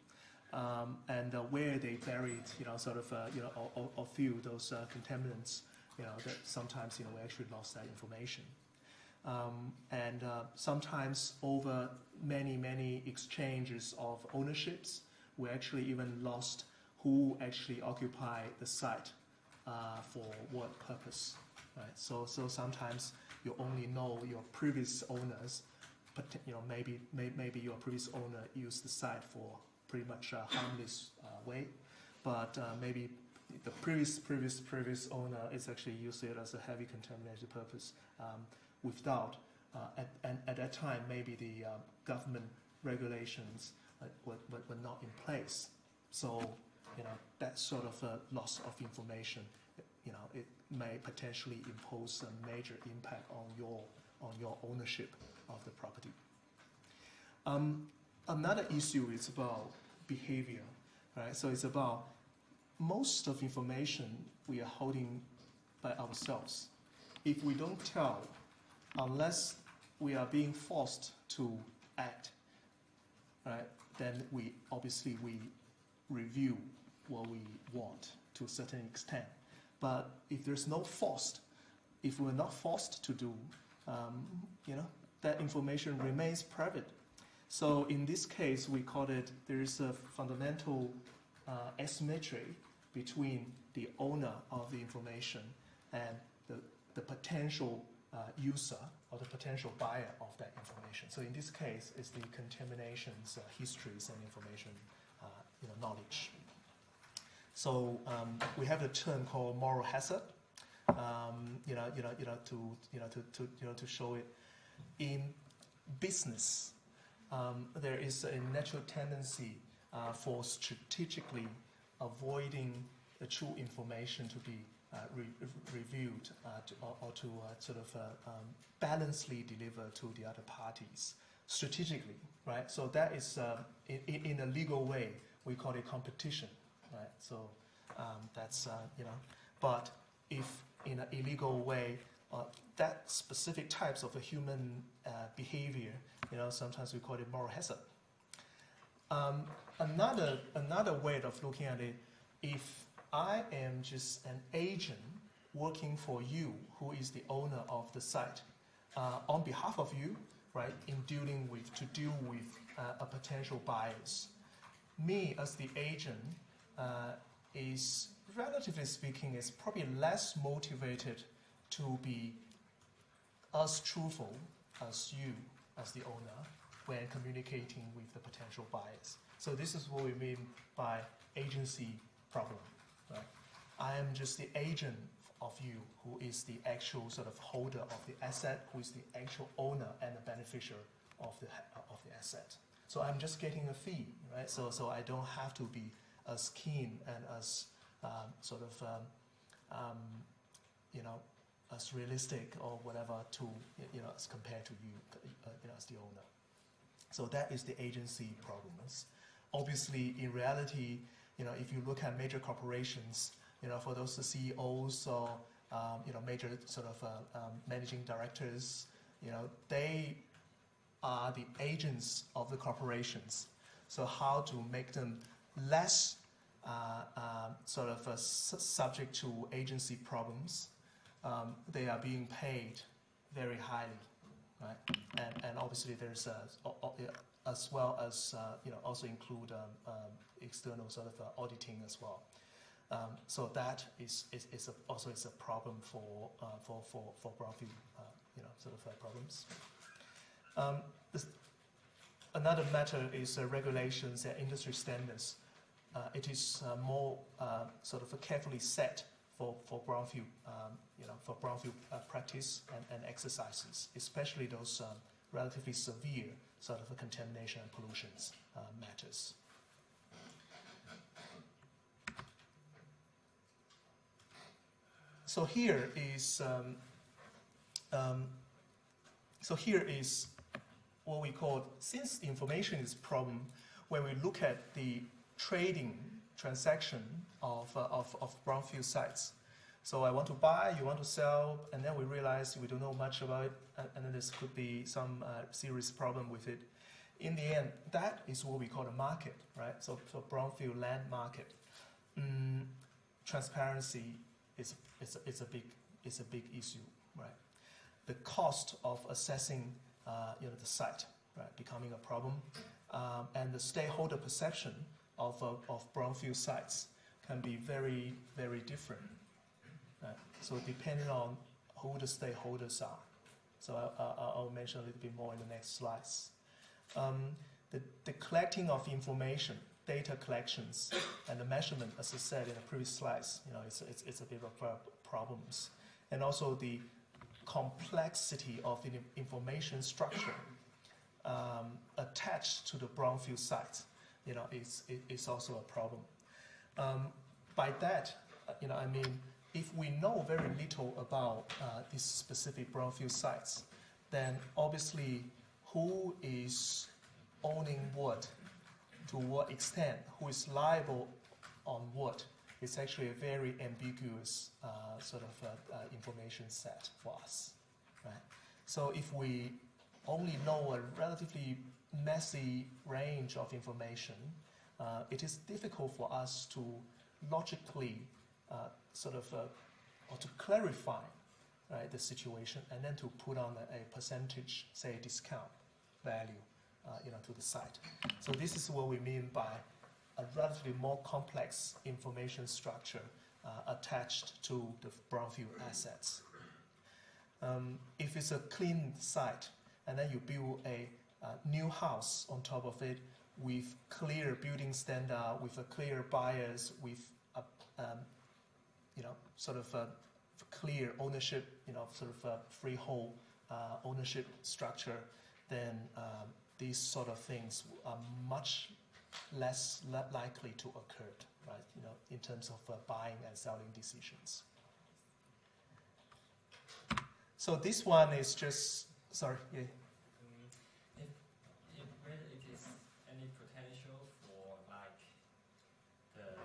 And where they buried, or few those contaminants, that sometimes, we actually lost that information. And sometimes over many exchanges of ownerships, we actually even lost who actually occupied the site for what purpose. Right? So sometimes you only know your previous owners, but maybe your previous owner used the site for pretty much a harmless way, but maybe the previous owner is actually used it as a heavy contaminated purpose without at that time maybe the government regulations were not in place. So that sort of loss of information, it may potentially impose a major impact on your ownership of the property. Another issue is about behavior, right? So it's about most of information we are holding by ourselves. If we don't tell, unless we are being forced to act, right, then we review what we want to a certain extent. But if there's no forced, if we're not forced to do, that information remains private. So in this case, we call it, there is a fundamental asymmetry between the owner of the information and the potential user or the potential buyer of that information. So in this case, it's the contaminations, histories, and information knowledge. So we have a term called moral hazard. To show it in business, there is a natural tendency for strategically avoiding the true information to be reviewed or to sort of balancedly deliver to the other parties strategically, right? So that is in a legal way we call it competition, right? So that's but if in an illegal way, that specific types of a human behavior, sometimes we call it moral hazard. Another way of looking at it, if I am just an agent working for you, who is the owner of the site, on behalf of you, right, in dealing with a potential buyers, me as the agent is, relatively speaking, is probably less motivated to be as truthful as you as the owner when communicating with the potential buyers. So this is what we mean by agency problem. Right? I am just the agent of you who is the actual sort of holder of the asset, who is the actual owner and the beneficiary of the asset. So I'm just getting a fee, right? So I don't have to be as keen and as as realistic or whatever to as compared to you, as the owner. So that is the agency problems. Obviously, in reality, if you look at major corporations, for those CEOs or major sort of managing directors, they are the agents of the corporations. So how to make them less subject to agency problems? They are being paid very highly, right? And obviously there's as well as also include external sort of auditing as well. So that is also a problem for brownfield problems. Another matter is regulations and industry standards. It is more sort of carefully set for brownfield practice and exercises, especially those relatively severe sort of contamination and pollutions matters. So here is what we call, since the information is a problem, when we look at the trading transaction of brownfield sites. So I want to buy, you want to sell, and then we realize we don't know much about it, and then this could be some serious problem with it. In the end, that is what we call a market, right? So brownfield land market. Transparency is a big issue, right? The cost of assessing the site, right, becoming a problem, and the stakeholder perception of brownfield sites can be very, very different. Right? So depending on who the stakeholders are. So I'll mention a little bit more in the next slides. The collecting of information, data collections, and the measurement, as I said in the previous slides, it's a bit of problems. And also the complexity of the information structure attached to the brownfield site, is also a problem. By that, I mean, if we know very little about these specific brownfield sites, then obviously who is owning what, to what extent, who is liable on what, is actually a very ambiguous information set for us, right? So if we only know a relatively messy range of information, it is difficult for us to logically or to clarify, right, the situation, and then to put on a percentage, say, discount value, to the site. So this is what we mean by a relatively more complex information structure attached to the brownfield assets. If it's a clean site, and then you build a new house on top of it with clear building standard, with a clear buyers, with sort of clear ownership, sort of freehold ownership structure, then these sort of things are much less likely to occur, right? In terms of buying and selling decisions. So this one is just, sorry, yeah. If whether it is any potential for like the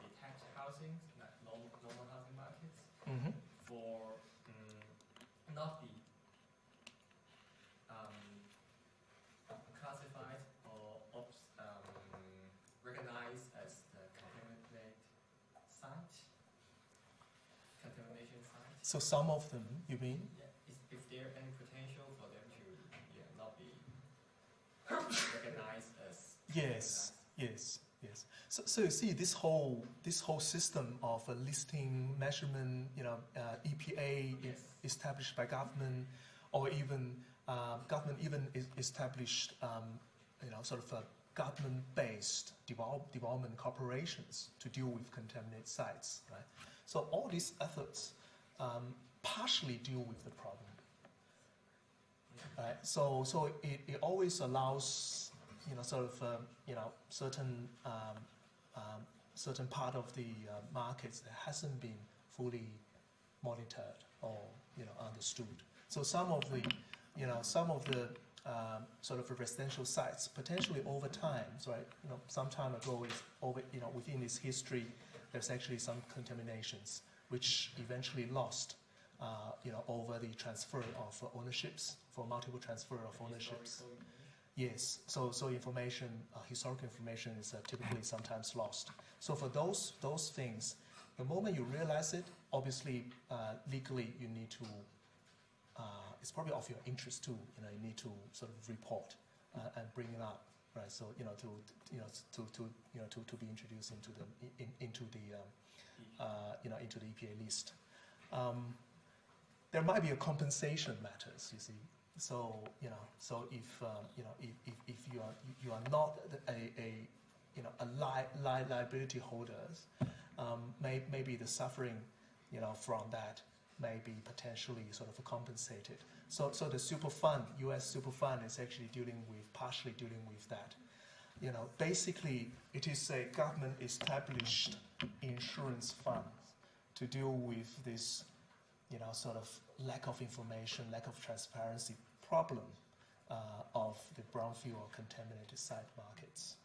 detached housing, like normal housing markets, Mm-hmm. for not be classified or recognized as the contamination site. So some of them, you mean? Yeah. Is there any potential for them to not be recognized as? Yes. So you see this whole system of listing, measurement, EPA Yes. established by government, or even government even established sort of government-based development corporations to deal with contaminated sites, right? So all these efforts partially deal with the problem. Right? So it always allows certain part of the markets that hasn't been fully monitored or understood. So some of the sort of residential sites potentially over time, right? Some time ago, within its history, there's actually some contaminations which eventually lost, over the transfer of ownerships, for multiple transfer of ownerships. Yes, so information, historical information is typically sometimes lost. So for those things, the moment you realize it, obviously legally you need to. It's probably of your interest too. You need to sort of report and bring it up, right? So to be introduced into the EPA list. There might be a compensation matters, you see. So if you are not a liability holders, maybe the suffering from that may be potentially sort of compensated. So the super fund, U.S. super fund, is actually partially dealing with that. Basically it is a government established insurance fund to deal with this sort of lack of information, lack of transparency problem of the brownfield or contaminated site markets.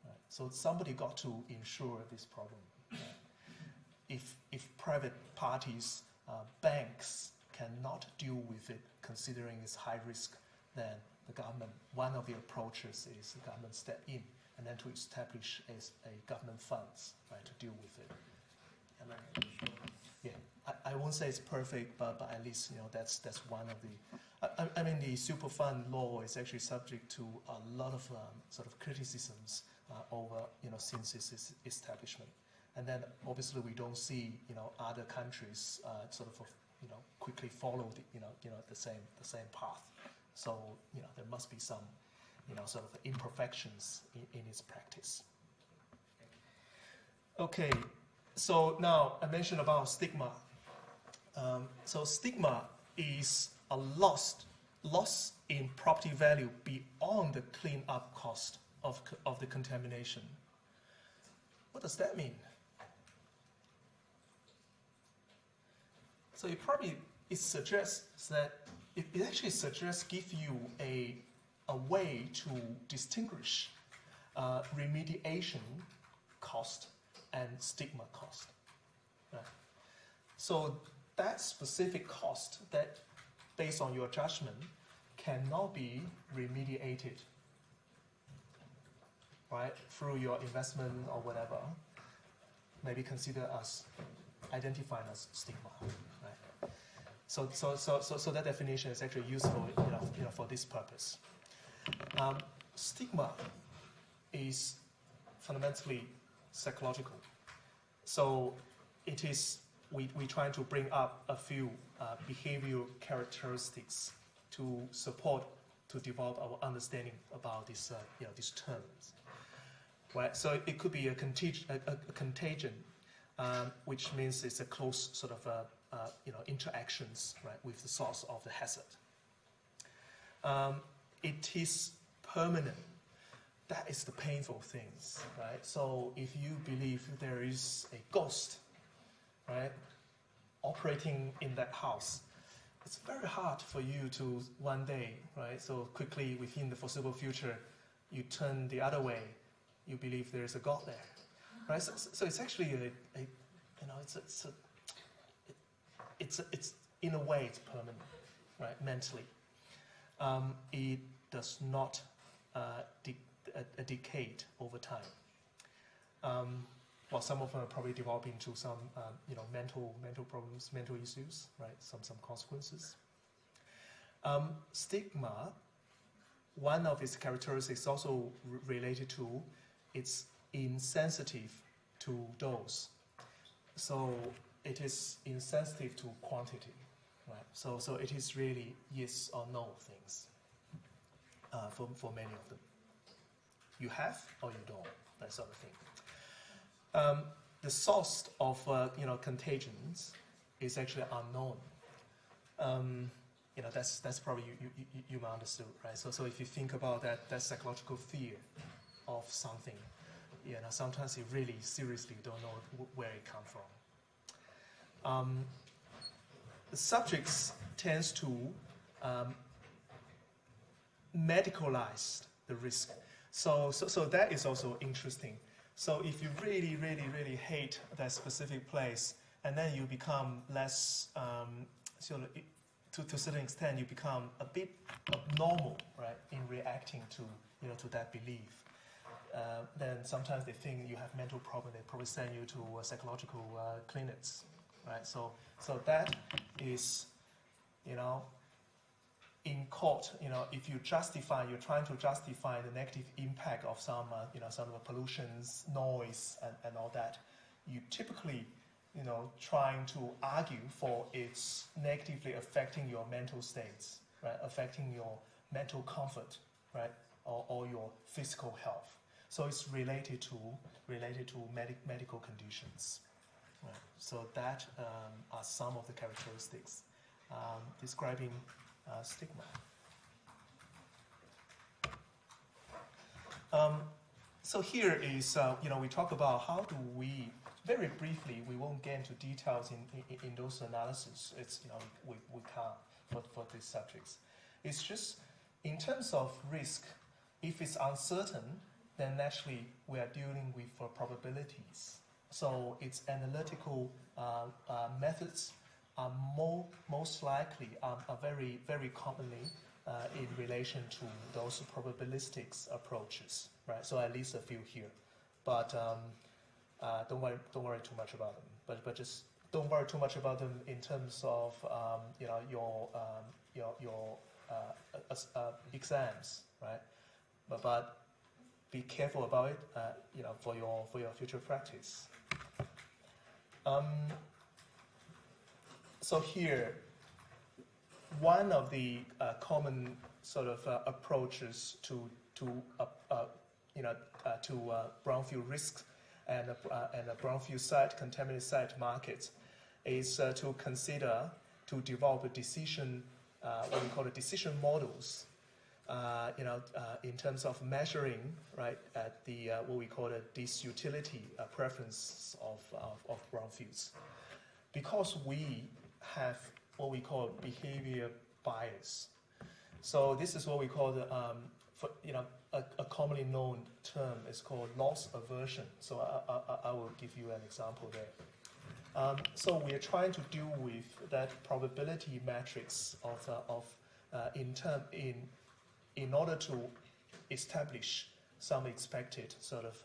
Right? So somebody got to insure this problem. Right? If private parties, banks cannot deal with it, considering it's high risk, then the government, one of the approaches is the government step in and then to establish a government funds, right, to deal with it. Yeah, I won't say it's perfect, but at least that's one of the. I mean, the super fund law is actually subject to a lot of sort of criticisms over since its establishment, and then obviously we don't see other countries sort of quickly follow the same path. So there must be some sort of imperfections in its practice. Okay. So now I mentioned about stigma. So stigma is a loss in property value beyond the clean-up cost of the contamination. What does that mean? So it suggests that it actually suggests give you a way to distinguish remediation cost and stigma cost. Right? So that specific cost that, based on your judgment, cannot be remediated, right, through your investment or whatever, maybe considered as identified as stigma. Right? So that definition is actually useful, for this purpose. Stigma is fundamentally psychological. So it is, we try to bring up a few behavioral characteristics to support, to develop our understanding about these terms. Right? So it could be a contagion, which means it's a close sort of interactions, right, with the source of the hazard. It is permanent. That is the painful things, right? So if you believe there is a ghost, right, operating in that house, it's very hard for you to one day, right, so quickly within the foreseeable future, you turn the other way, you believe there is a God there, right? So it's actually it's in a way it's permanent, right, mentally. It does not decay over time. Well, some of them are probably developing into some mental problems, mental issues, right? Some consequences. Stigma, one of its characteristics is also related to it's insensitive to dose. So it is insensitive to quantity, right? So it is really yes or no things for many of them. You have or you don't, that sort of thing. The source of contagions is actually unknown. That's probably you might understood, right? So if you think about that psychological fear of something, sometimes you really seriously don't know where it comes from. The subjects tends to medicalize the risk. So that is also interesting. So if you really, really, really hate that specific place, and then you become less, to a certain extent, you become a bit abnormal, right, in reacting to that belief. Then sometimes they think you have mental problem. They probably send you to psychological clinics, right? So that is, in court, if you're trying to justify the negative impact of some pollutions, noise, and all that, you typically, trying to argue for it's negatively affecting your mental states, right, affecting your mental comfort, right, or your physical health. So it's related to medical conditions. Right. So that are some of the characteristics describing stigma. So here is, we talk about how do we, very briefly, we won't get into details in those analyses. It's, we can't for these subjects. It's just, in terms of risk, if it's uncertain, then naturally we are dealing with probabilities. So its analytical methods are most likely are very, very commonly in relation to those probabilistic approaches, right? So at least a few here, but don't worry too much about them. But just don't worry too much about them in terms of your exams, right? But be careful about it, for your future practice. So here, one of the common sort of approaches to brownfield risks and a brownfield site, contaminated site markets is to consider to develop a decision, what we call the decision models. In terms of measuring, right, at the what we call the disutility preference of brownfields, because we have what we call behavior bias. So this is what we call the a commonly known term is called loss aversion. So I will give you an example there. So we are trying to deal with that probability matrix in order to establish some expected sort of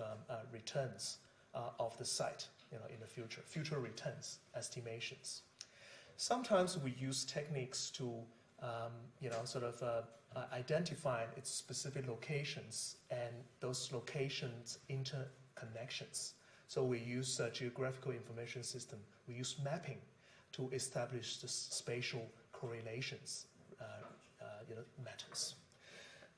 returns of the site, in the future returns estimations. Sometimes we use techniques to, identify its specific locations and those locations interconnections. So we use a geographical information system. We use mapping to establish the spatial correlations, matters.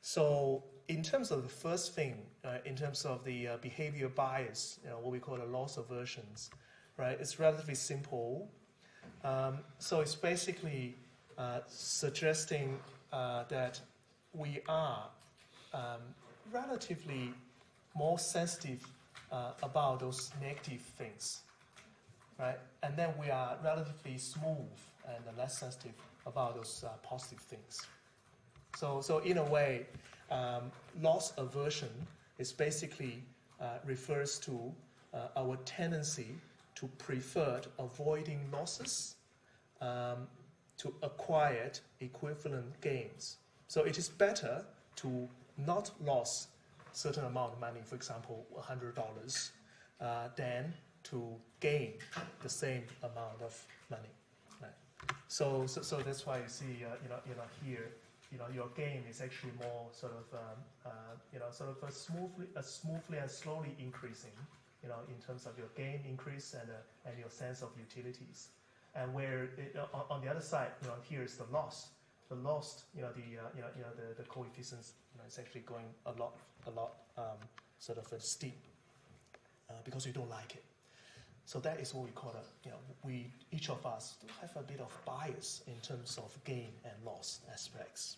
So in terms of the first thing, in terms of the behavior bias, what we call the loss aversions, right? It's relatively simple. So it's basically suggesting that we are relatively more sensitive about those negative things, right? And then we are relatively smooth and less sensitive about those positive things. So in a way, loss aversion is basically refers to our tendency to prefer avoiding losses to acquire equivalent gains. So it is better to not lose certain amount of money, for example, $100, than to gain the same amount of money. Right? So that's why you see, here, your gain is actually more sort of smoothly and slowly increasing, in terms of your gain increase and your sense of utilities. And where on the other side, here is the loss. The loss, the coefficients, it's actually going a lot sort of steep because you don't like it. So that is what we call each of us do have a bit of bias in terms of gain and loss aspects.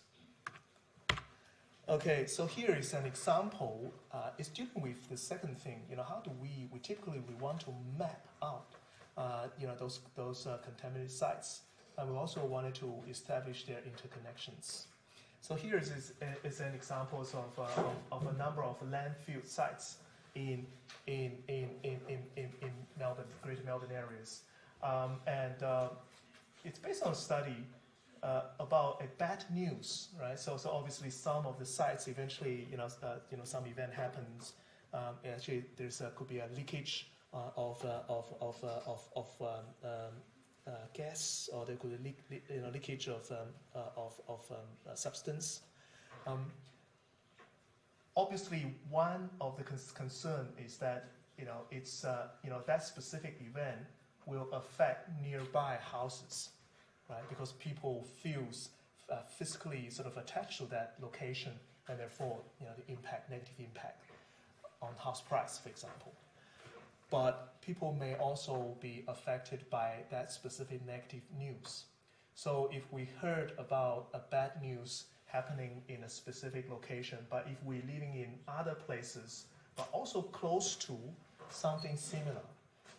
Okay, so here is an example. It's dealing with the second thing. How do we typically want to map out, those contaminated sites, and we also wanted to establish their interconnections. So here is an example of a number of landfill sites in Melbourne, Greater Melbourne areas, and it's based on a study about a bad news, right? So obviously some of the sites eventually, some event happens. Actually, could be a leakage of gas, or there could be leakage of substance. Obviously, one of the concern is that it's that specific event will affect nearby houses, right? Because people feel physically sort of attached to that location, and therefore the negative impact on house price, for example. But people may also be affected by that specific negative news. So if we heard about a bad news happening in a specific location, but if we're living in other places, but also close to something similar,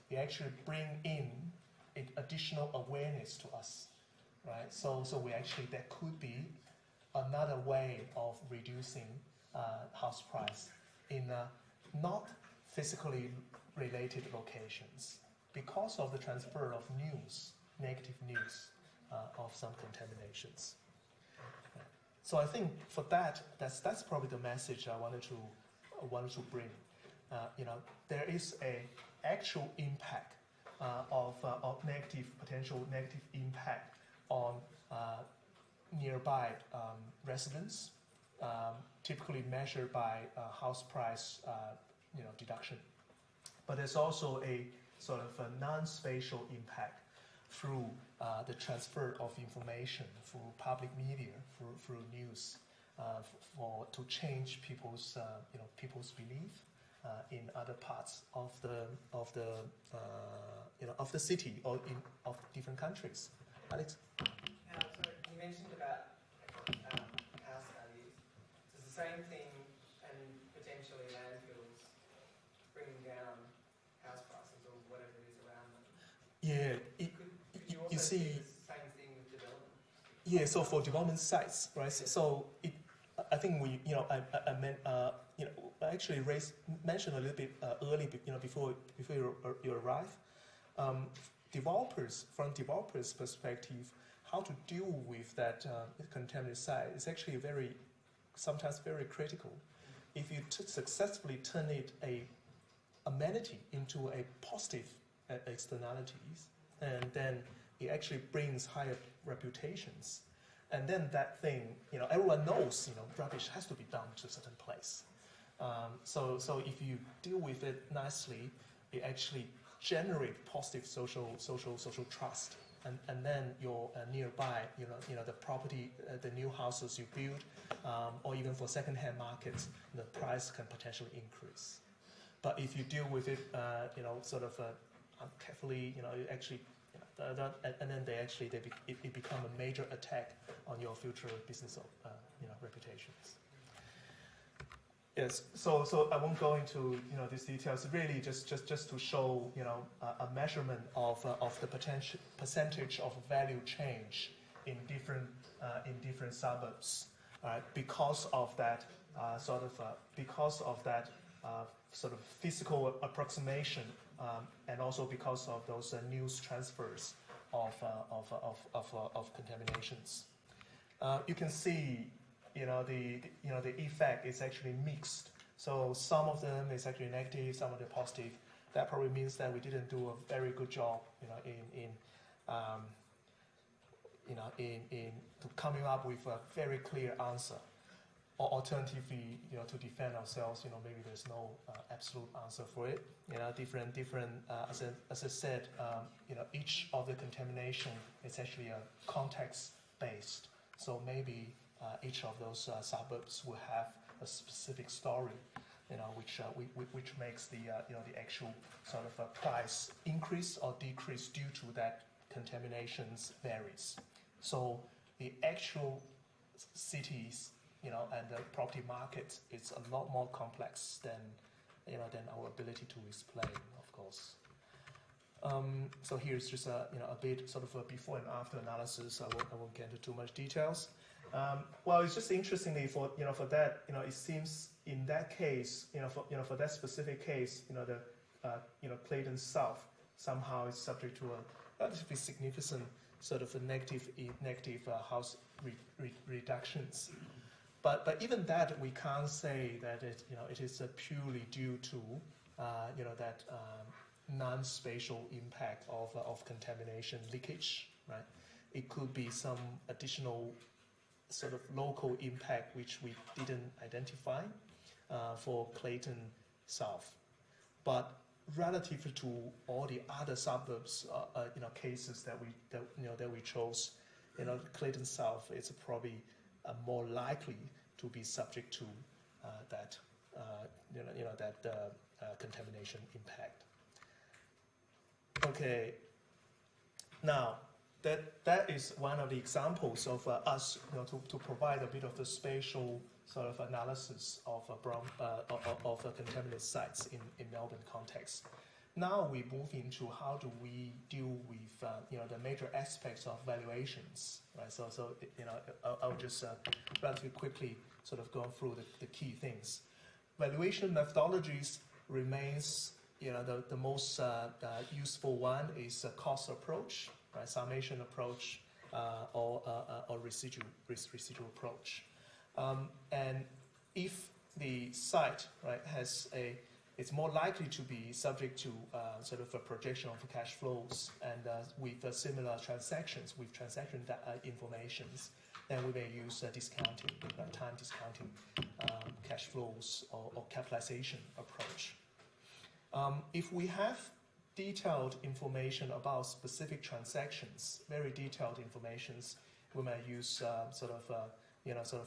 we actually bring in additional awareness to us, right? So that could be another way of reducing house price in not physically related locations because of the transfer of negative news of some contaminations. So I think for that's probably the message I wanted to bring. There is a actual impact of potential negative impact on nearby residents, typically measured by house price deduction. But there's also a sort of a non-spatial impact through the transfer of information through public media, through news, to change people's belief in other parts of the city or of different countries. Alex? So you mentioned about house values. So it's the same thing, and potentially landfills bringing down house prices or whatever it is around them. Yeah, could you also you see, the same thing with development? Yeah, so for development sites, right? So I think I actually mentioned a little bit early, before you arrive. From developers' perspective, how to deal with that contaminated site is actually sometimes very critical. If you successfully turn it a amenity into a positive externalities, and then it actually brings higher reputations. And then that thing, everyone knows, rubbish has to be dumped to a certain place. So if you deal with it nicely, it actually generates positive social trust. And then your nearby, the property, the new houses you build, or even for second-hand markets, the price can potentially increase. But if you deal with it, carefully, actually, and then it become a major attack on your future business, reputations. Yes, so I won't go into these details. Really, just to show a measurement of the potential percentage of value change in different suburbs, because of that sort of physical approximation, and also because of those news transfers of contaminations. You can see the effect is actually mixed. So some of them is actually negative, some of them positive. That probably means that we didn't do a very good job, in coming up with a very clear answer. Or alternatively, to defend ourselves, maybe there's no absolute answer for it. Different. As I said, each of the contamination is actually a context-based. So maybe each of those suburbs will have a specific story, which makes the actual sort of price increase or decrease due to that contaminations varies. So the actual cities, and the property market is a lot more complex than our ability to explain, of course. So here's just a bit sort of a before and after analysis. I won't get into too much details. Well, it's just interestingly for that, it seems in that case, for that specific case, the Clayton South somehow is subject to a relatively significant sort of a negative house reductions. But even that, we can't say that it is purely due to that non-spatial impact of contamination leakage, right? It could be some additional sort of local impact which we didn't identify for Clayton South. But relative to all the other suburbs, cases that we chose, Clayton South is probably more likely to be subject to that contamination impact. Okay. Now that is one of the examples of us to provide a bit of the spatial sort of analysis of contaminated sites in Melbourne context. Now we move into how do we deal with the major aspects of valuations, right? So I'll just relatively quickly sort of go through the key things. Valuation methodologies remains the most useful one is a cost approach, right? Summation approach, or residual approach. And if the site, right, it's more likely to be subject to sort of a projection of cash flows and with similar transactions, with transaction informations, then we may use discounting, time discounting, cash flows or capitalization approach. If we have detailed information about specific transactions, very detailed informations, we may use sort of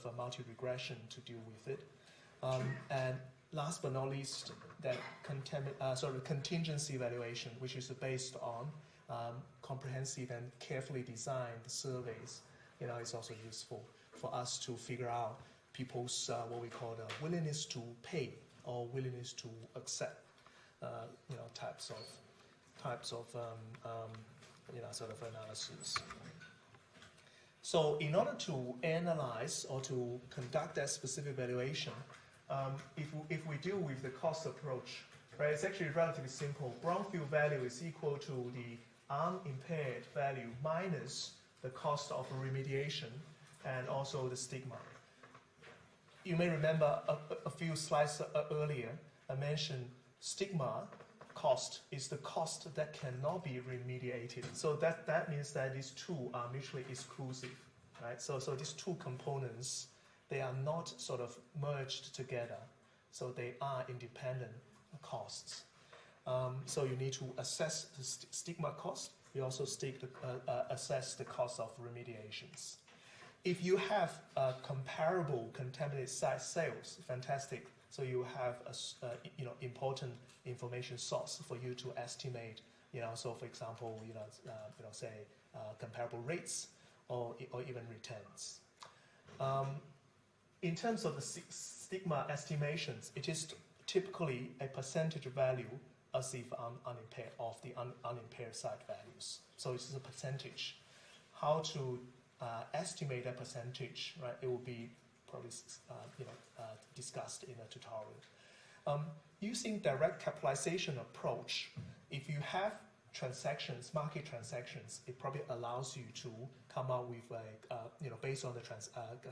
a multi-regression to deal with it. And last but not least, that contingency valuation, which is based on comprehensive and carefully designed surveys, is also useful for us to figure out people's what we call the willingness to pay or willingness to accept, types of sort of analysis. So in order to analyze or to conduct that specific valuation, if we deal with the cost approach, right, it's actually relatively simple. Brownfield value is equal to the unimpaired value minus the cost of remediation and also the stigma. You may remember a few slides earlier, I mentioned stigma cost is the cost that cannot be remediated. So that means that these two are mutually exclusive, right? So these two components, they are not sort of merged together. So they are independent costs. So you need to assess the stigma cost. You also assess the cost of remediations. If you have comparable contaminated site sales, fantastic. So you have a important information source for you to estimate So for example, say comparable rates or even returns. In terms of the stigma estimations, it is typically a percentage value as if unimpaired of the unimpaired site values. So it's a percentage. How to estimate a percentage, right? It will be probably discussed in a tutorial. Using direct capitalization approach, if you have transactions, market transactions, it probably allows you to come up with based on the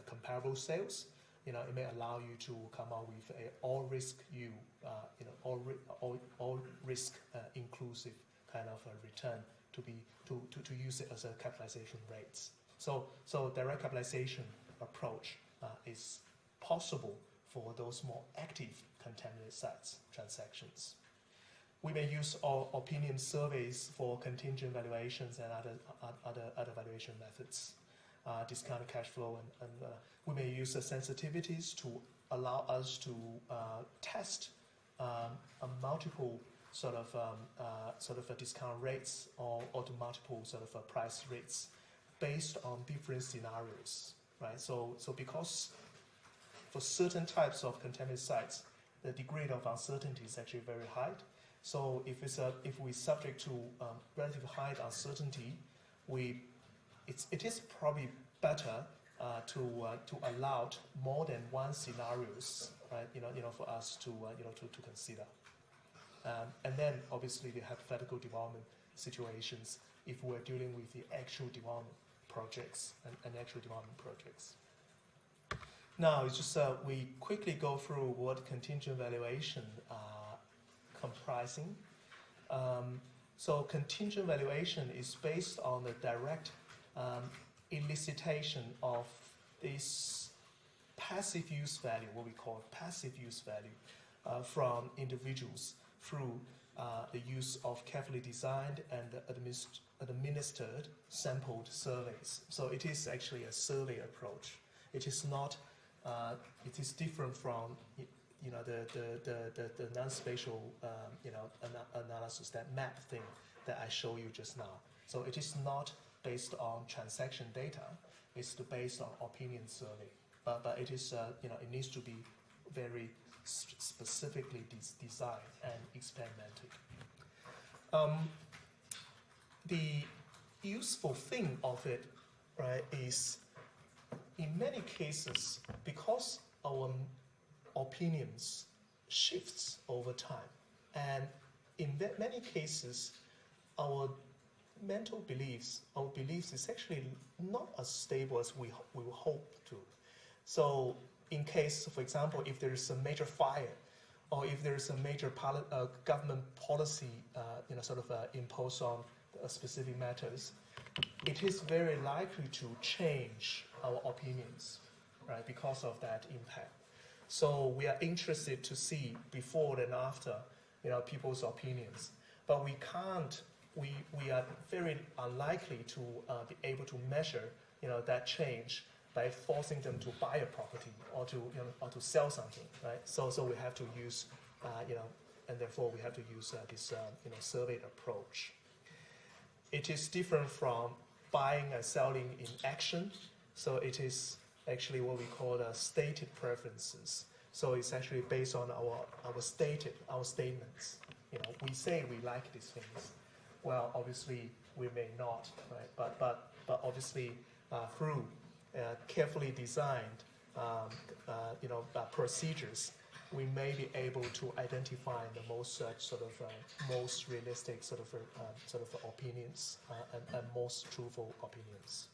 comparable sales. It may allow you to come up with a all risk inclusive kind of a return to use it as a capitalization rates. So direct capitalization approach is possible for those more active contaminated sites transactions. We may use opinion surveys for contingent valuations and other valuation methods, discounted cash flow, and we may use the sensitivities to allow us to test a multiple sort of discount rates or to multiple sort of price rates based on different scenarios, right? So because for certain types of contaminated sites, the degree of uncertainty is actually very high. So if we're subject to relatively high uncertainty, it is probably better to allow more than one scenarios, right? For us to consider. And then obviously the hypothetical development situations if we're dealing with the actual development projects and actual development projects. Now it's just we quickly go through what contingent valuation comprising. So contingent valuation is based on the direct elicitation of this passive use value, what we call passive use value, from individuals through the use of carefully designed and administered sampled surveys. So it is actually a survey approach. It is not. It is different from the non-spatial analysis, that map thing that I showed you just now. So it is not based on transaction data. It's based on opinion survey. But it is it needs to be very specifically designed and experimented. The useful thing of it, right, is in many cases, because our opinions shifts over time, and in many cases, our mental beliefs, is actually not as stable as we will hope to. So in case, for example, if there is a major fire, or if there is a major government policy, imposed on specific matters, it is very likely to change our opinions, right, because of that impact. So we are interested to see before and after, people's opinions, but we can't. We are very unlikely to be able to measure, that change by forcing them to buy a property or to sell something, right? So we have to use, and therefore we have to use this, surveyed approach. It is different from buying and selling in action. So it is actually what we call stated preferences. So it's actually based on our statements. We say we like these things. Well, obviously we may not, right? But obviously through carefully designed, procedures, we may be able to identify the most most realistic opinions and most truthful opinions.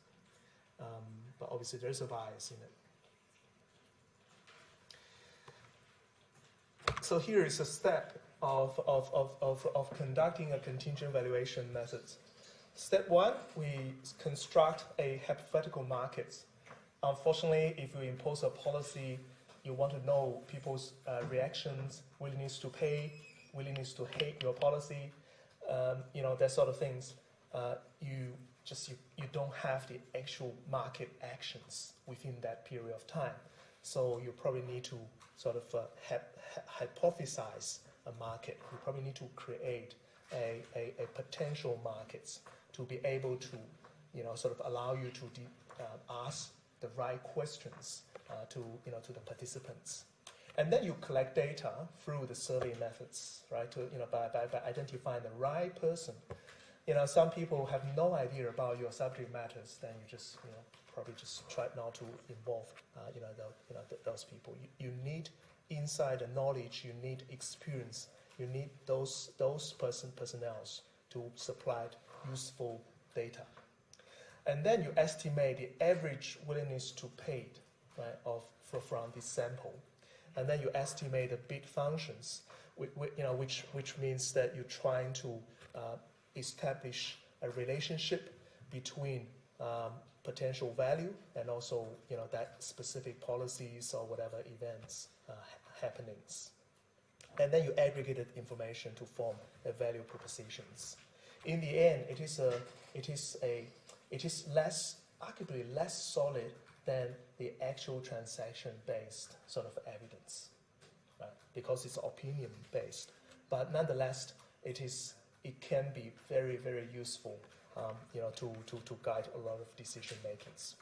But obviously there's a bias in it. So here is a step of conducting a contingent valuation method. Step one, we construct a hypothetical market. Unfortunately, if you impose a policy, you want to know people's reactions, willingness to pay, willingness to hate your policy, that sort of things. You don't have the actual market actions within that period of time. So you probably need to sort of hypothesize a market. You probably need to create a potential markets to be able to, sort of allow you to ask the right questions to the participants. And then you collect data through the survey methods, right? To, by identifying the right person. Some people have no idea about your subject matters. Then you just, probably just try not to involve, those people. You need insider knowledge. You need experience. You need those personnels to supply useful data. And then you estimate the average willingness to pay, right, from this sample. And then you estimate the bid functions, which means that you're trying to establish a relationship between potential value and also that specific policies or whatever events happenings. And then you aggregated information to form a value propositions. In the end, it is arguably less solid than the actual transaction-based sort of evidence, right? Because it's opinion-based. But nonetheless, it can be very, very useful, to guide a lot of decision makings.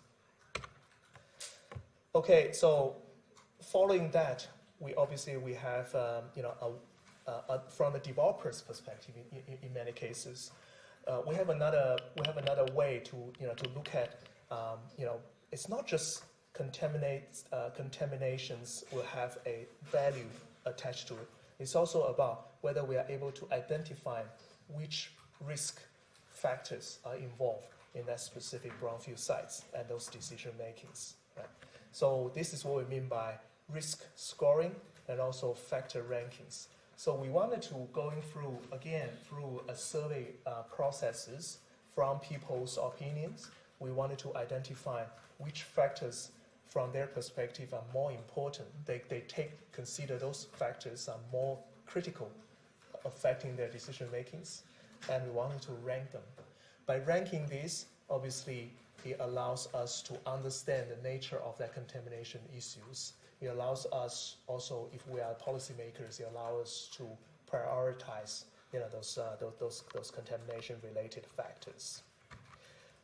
Okay, so following that, we have from the developer's perspective, in many cases, we have another way to look at it's not just contaminations will have a value attached to it. It's also about whether we are able to identify which risk factors are involved in that specific brownfield sites and those decision makings. Right? So this is what we mean by risk scoring and also factor rankings. So we wanted to going through a survey processes from people's opinions. We wanted to identify which factors from their perspective are more important. They consider those factors are more critical affecting their decision makings, and we wanted to rank them. By ranking these, obviously, it allows us to understand the nature of that contamination issues. It allows us also, if we are policymakers, it allows us to prioritize those contamination-related factors.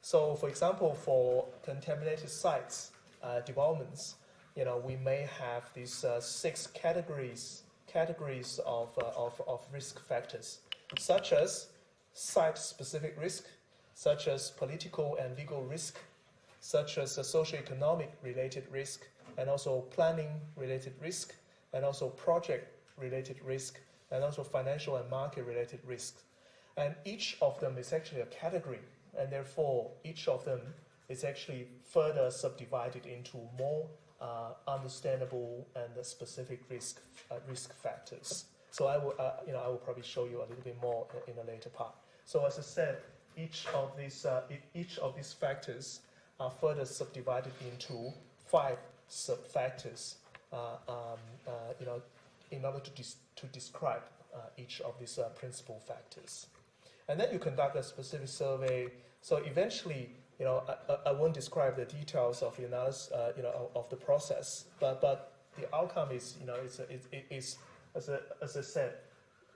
So, for example, for contaminated sites developments, we may have these 6 categories of risk factors, such as site-specific risk, such as political and legal risk, such as socio-economic related risk, and also planning-related risk, and also project-related risk, and also financial and market-related risks. And each of them is actually a category, and therefore each of them is actually further subdivided into more understandable and specific risk factors. So I will probably show you a little bit more in a later part. So as I said, each of these factors are further subdivided into 5 sub-factors, in order to describe each of these principal factors. And then you conduct a specific survey. So eventually, I won't describe the details of the analysis, of the process, but the outcome is, it is as I said,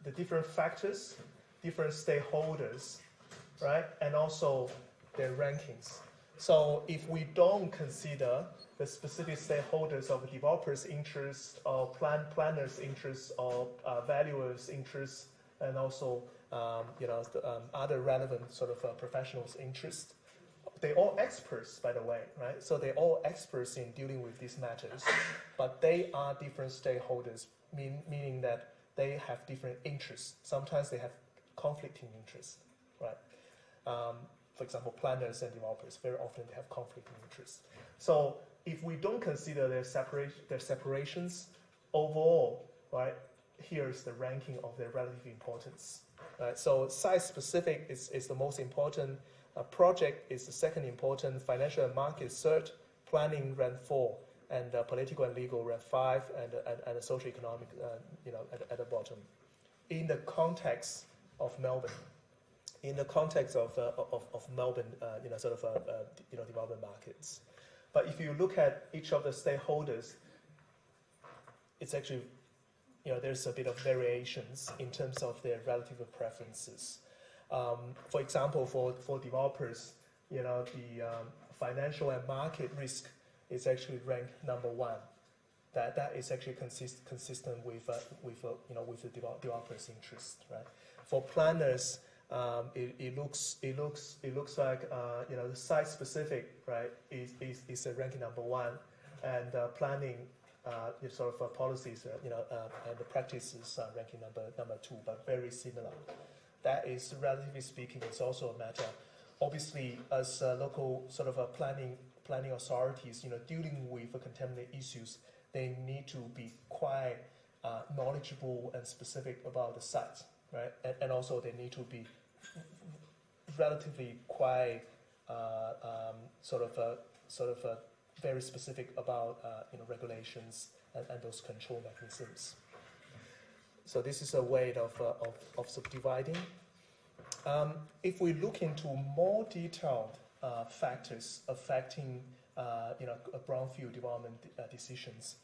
the different factors, different stakeholders, right, and also their rankings. So if we don't consider the specific stakeholders of the developers' interests, or planners' interests, or valuers' interests, and also other relevant sort of professionals' interests, they're all experts, by the way, right? So they're all experts in dealing with these matters, but they are different stakeholders, meaning that they have different interests. Sometimes they have conflicting interests, right? For example, planners and developers, very often they have conflicting interests. So if we don't consider their separations overall, right, here's the ranking of their relative importance. Right? So site-specific is the most important. Project is the second important. Financial and market third. Planning rank 4, and political and legal rank 5, and the socio-economic, at the bottom. In the context of Melbourne, Melbourne, development markets. But if you look at each of the stakeholders, it's actually there's a bit of variations in terms of their relative preferences. For example, for developers, the financial and market risk is actually ranked number 1. That is actually consistent with the developer's interest, right? For planners, it looks like the site specific, right, is a ranking number 1, and planning sort of policies, and the practices are ranking number 2, but very similar. That is, relatively speaking, it's also a matter. Obviously, as local sort of planning authorities, dealing with contaminant issues, they need to be quite knowledgeable and specific about the sites, right? And also they need to be relatively quite sort of very specific about regulations and those control mechanisms. So this is a way of subdividing. If we look into more detailed factors affecting a brownfield development decisions,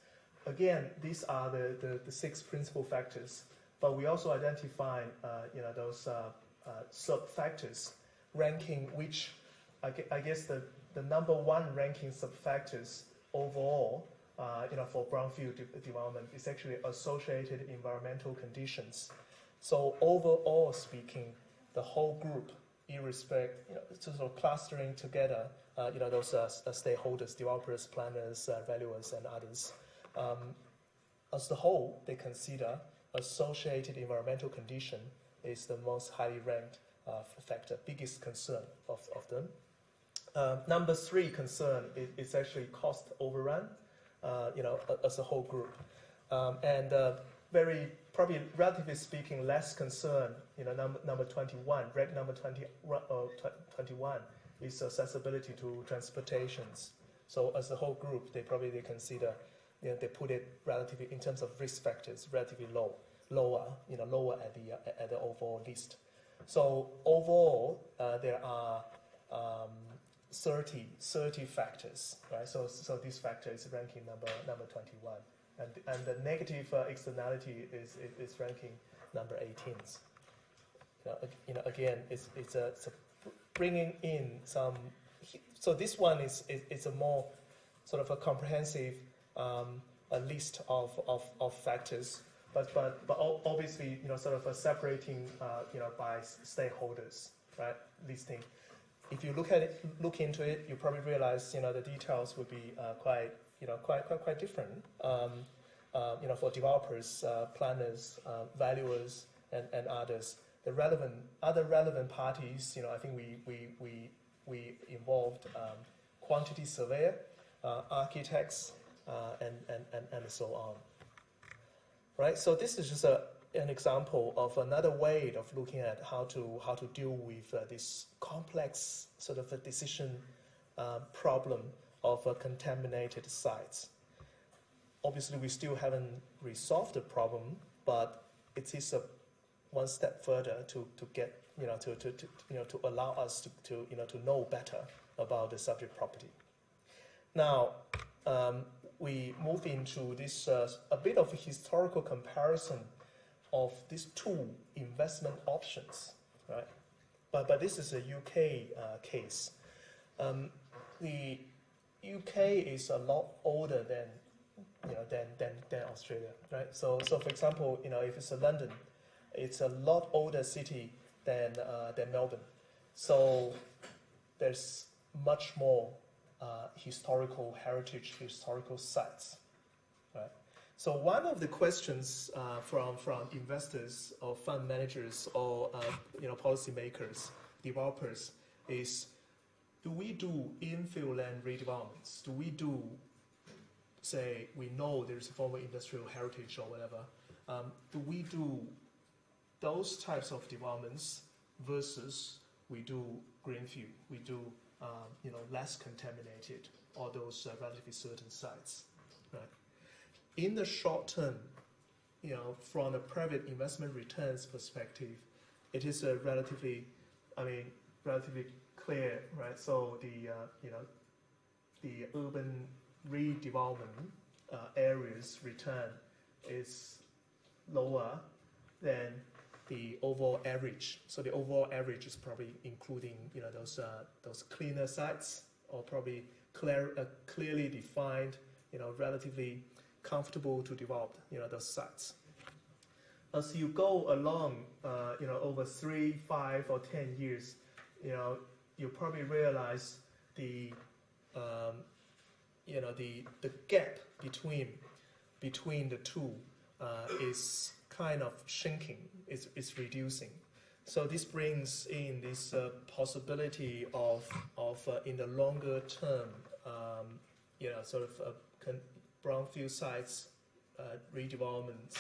again, these are the 6 principal factors, but we also identify those sub-factors ranking, which I guess the number 1 ranking sub-factors overall for brownfield development is actually associated environmental conditions. So overall speaking, the whole group, irrespective, sort of clustering together, those stakeholders, developers, planners, valuers, and others. As the whole, they consider associated environmental condition is the most highly ranked factor, biggest concern of them. Number 3 concern is actually cost overrun, as a whole group. And very, probably relatively speaking, less concern, number 21, rank number 21 is accessibility to transportations. So as a whole group, they consider, they put it relatively, in terms of risk factors, relatively lower at the overall list. So overall, there are 30 factors, right? So this factor is ranking number 21, and the negative externality is ranking number 18th. Again, it's a bringing in some. So this one is a more sort of a comprehensive a list of factors, but obviously sort of a separating by stakeholders, right? Listing. If you look into it, you probably realize the details would be quite different. For developers, planners, valuers, and others, the other relevant parties. I think we involved quantity surveyor, architects, and so on. Right. So this is just an example of another way of looking at how to deal with this complex sort of a decision problem of contaminated sites. Obviously, we still haven't resolved the problem, but it is a one step further to get to allow us to know better about the subject property. Now, we move into this a bit of a historical comparison of these 2 investment options, right? But this is a UK case. The UK is a lot older than Australia, right? So for example, if it's London, it's a lot older city than Melbourne. So there's much more historical heritage, historical sites, right? So one of the questions from investors or fund managers or policymakers, developers is, do we do infill land redevelopments? Do we do, say, we know there's a former industrial heritage or whatever, do we do those types of developments versus we do greenfield, we do less contaminated, or those relatively certain sites, right? In the short term, from a private investment returns perspective, it is a relatively clear, right? So the urban redevelopment areas return is lower than the overall average. So the overall average is probably including those cleaner sites, or probably clearly defined, relatively comfortable to develop those sites. As you go along, over 3, 5, or 10 years, you probably realize the gap between the two is kind of shrinking. It's reducing. So this brings in this possibility of in the longer term, brownfield sites redevelopment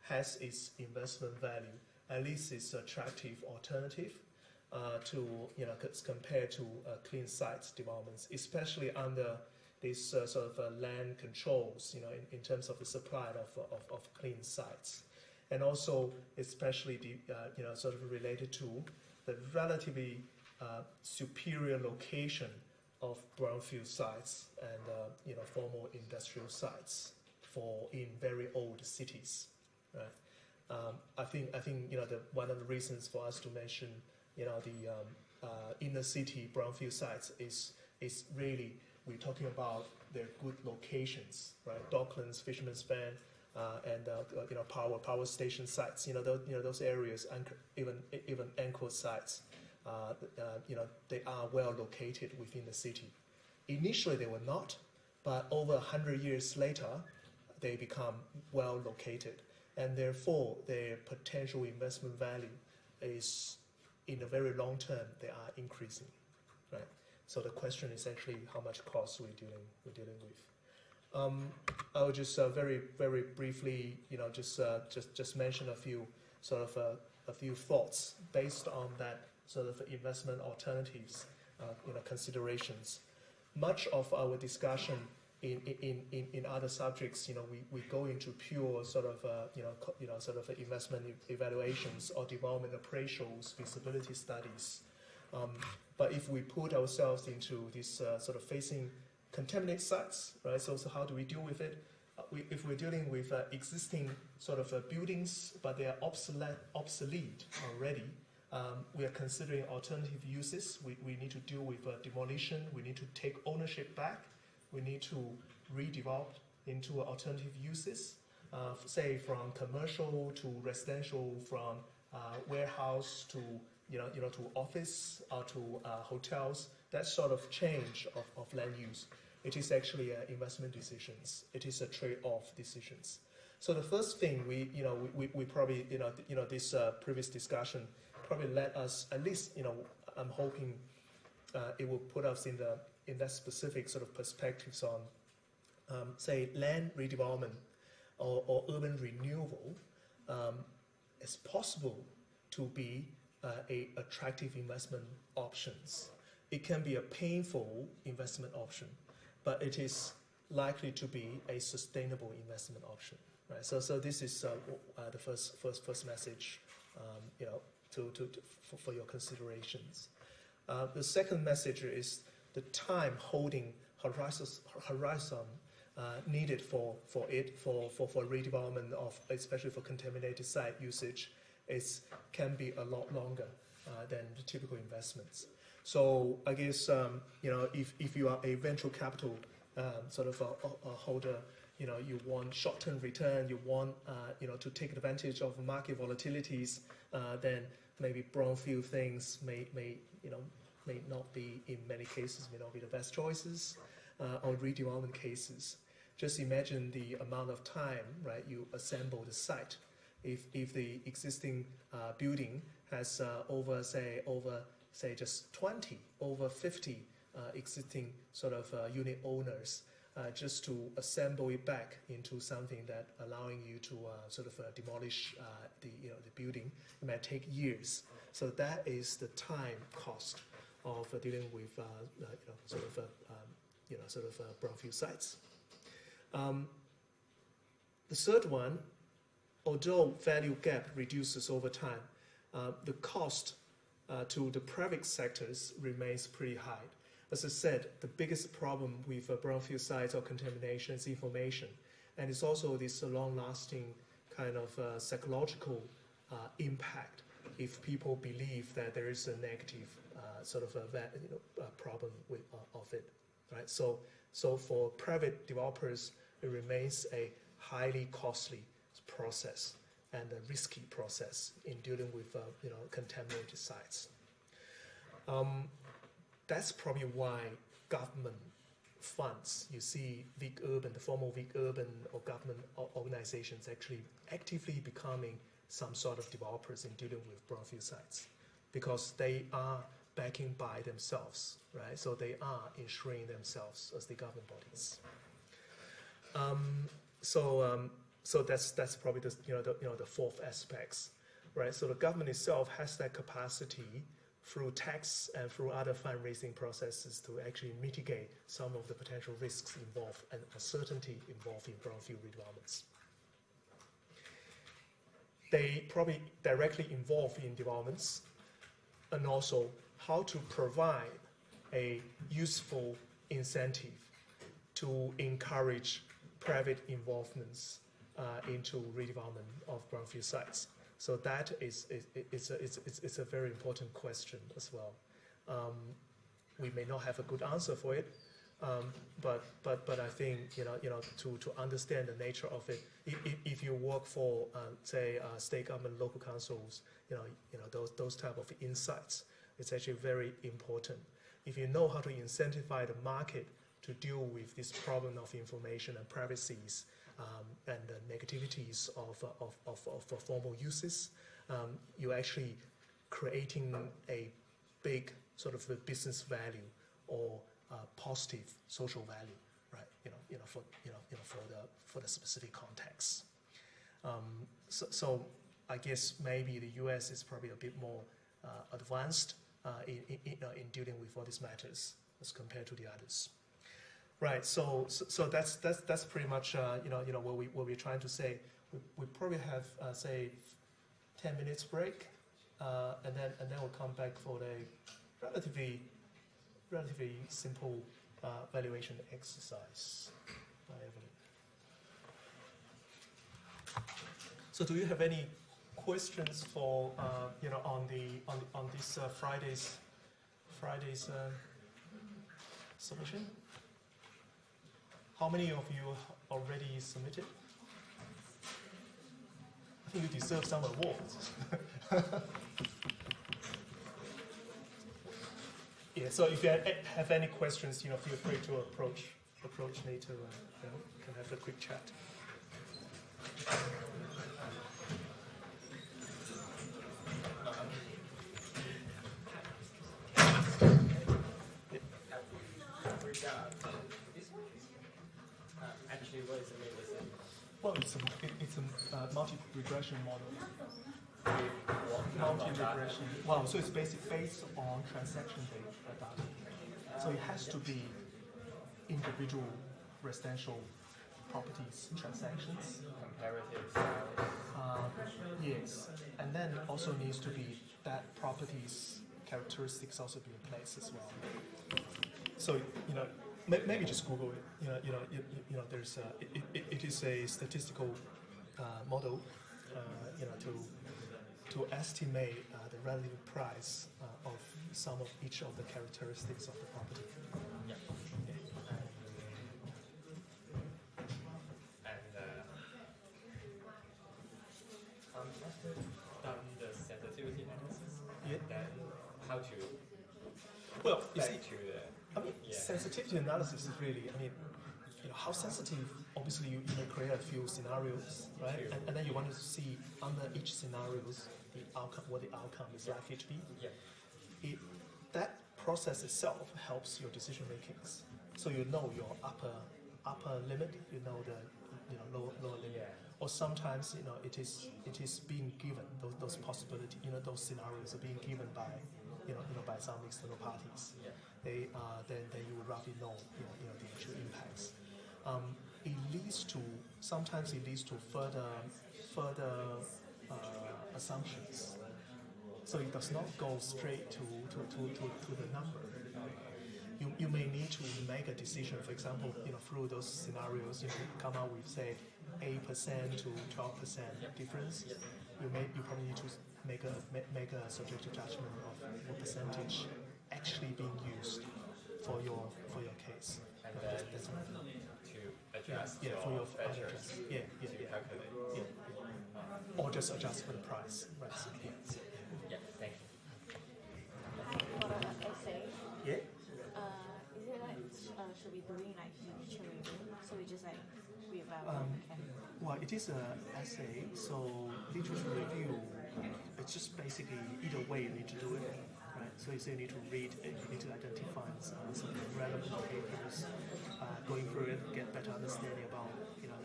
has its investment value. At least it's attractive alternative to compared to clean sites developments, especially under these land controls, in terms of the supply of clean sites, and also especially related to the relatively superior location of brownfield sites and formal industrial sites in very old cities, right? I think one of the reasons for us to mention the inner city brownfield sites is really we're talking about their good locations, right? Docklands, Fisherman's Bend, and power station sites. Those areas, even anchor sites. They are well located within the city. Initially, they were not, but over 100 years later, they become well located, and therefore their potential investment value is, in the very long term, they are increasing, right? So the question is actually how much cost we're dealing with. I will just very briefly, just mention a few a few thoughts based on that investment alternatives, considerations. Much of our discussion in other subjects, we go into pure investment evaluations or development appraisals, feasibility studies. But if we put ourselves into this facing contaminated sites, right? So how do we deal with it? If we're dealing with existing buildings, but they are obsolete already, we are considering alternative uses. We need to deal with demolition. We need to take ownership back. We need to redevelop into alternative uses, say from commercial to residential, from warehouse to to office or to hotels. That sort of change of land use, it is actually investment decisions. It is a trade-off decisions. So the first thing we probably this previous discussion probably let us, at least I'm hoping it will put us in that specific perspectives on say land redevelopment or urban renewal. It's possible to be a attractive investment options. It can be a painful investment option, but it is likely to be a sustainable investment option, right? So this is the first message, for your considerations. The second message is the time holding horizon needed for redevelopment of, especially for contaminated site usage, can be a lot longer than the typical investments. So I guess if you are a venture capital holder, you want short-term return, you want to take advantage of market volatilities, then maybe brownfield things may not be, in many cases, may not be the best choices, or redevelopment cases. Just imagine the amount of time, right, you assemble the site. If the existing building has over just 20, over 50 existing unit owners, just to assemble it back into something that allowing you to demolish the building, it might take years. So that is the time cost of dealing with brownfield sites. The third one, although value gap reduces over time, the cost to the private sectors remains pretty high. As I said, the biggest problem with brownfield sites or contamination is information, and it's also this long-lasting kind of psychological impact if people believe that there is a negative sort of problem with, of it, right? So for private developers, it remains a highly costly process and a risky process in dealing with contaminated sites. That's probably why government funds, you see Vic Urban, the former Vic Urban or government organizations actually actively becoming some sort of developers in dealing with brownfield sites, because they are backing by themselves, right? So they are insuring themselves as the government bodies. So that's probably the fourth aspects, right? So the government itself has that capacity through tax and through other fundraising processes to actually mitigate some of the potential risks involved and uncertainty involved in brownfield redevelopments. They probably directly involved in developments, and also how to provide a useful incentive to encourage private involvements into redevelopment of brownfield sites. So that it's a very important question as well. We may not have a good answer for it, but I think to understand the nature of it, if you work for say state government, local councils, those type of insights, it's actually very important. If you know how to incentivize the market to deal with this problem of information and privacies and the negativities of formal uses, you're actually creating a big sort of a business value or positive social value, right? For the specific context. So I guess maybe the U.S. is probably a bit more advanced in dealing with all these matters as compared to the others. Right. So that's pretty much what we're trying to say. We probably have say 10 minutes break, and then we'll come back for the relatively simple valuation exercise. So do you have any questions for on this Friday's submission? How many of you already submitted? I think you deserve some awards. Yeah, so if you have any questions, feel free to approach me to can have a quick chat. Actually, what is the mechanism? Well, it's a multi-regression model. What Multi-regression. Well, so it's based on transaction data. So it has to be individual residential properties transactions. comparative styles? Yes, and then also needs to be that properties characteristics also be in place as well. So maybe just Google it. There's it is a statistical model, to estimate the relative price of some of each of the characteristics of the property. Yeah. And after done the sensitivity analysis, Yeah. then how to Well, you back see, to the sensitivity analysis is really, how sensitive, obviously you may create a few scenarios, right? Sure. And then you want to see under each scenarios, the outcome, what the outcome is likely to be. Yeah. That process itself helps your decision makings. So you know your upper limit, you know the lower limit. Yeah. Or sometimes it is being given those possibilities, those scenarios are being given by by some external parties. Yeah. Then you would roughly know the actual impacts. Sometimes it leads to further assumptions. So it does not go straight to the number. you may need to make a decision. For example, through those scenarios, come out with say 8% to 12% difference. You probably need to make a subjective judgment of what percentage actually being used for your case. And Right? then to adjust Yeah, for your features adjust. Yeah. to calculate. Yeah. Or just adjust for the price. Right. Yeah, thank you. For the essay, Yeah. is it like should we doing like literature review? So we just like read about Well, it is an essay, so literature review, it's just basically either way you need to do it, right? So you say you need to read it, you need to identify some relevant papers, going through it, get better understanding about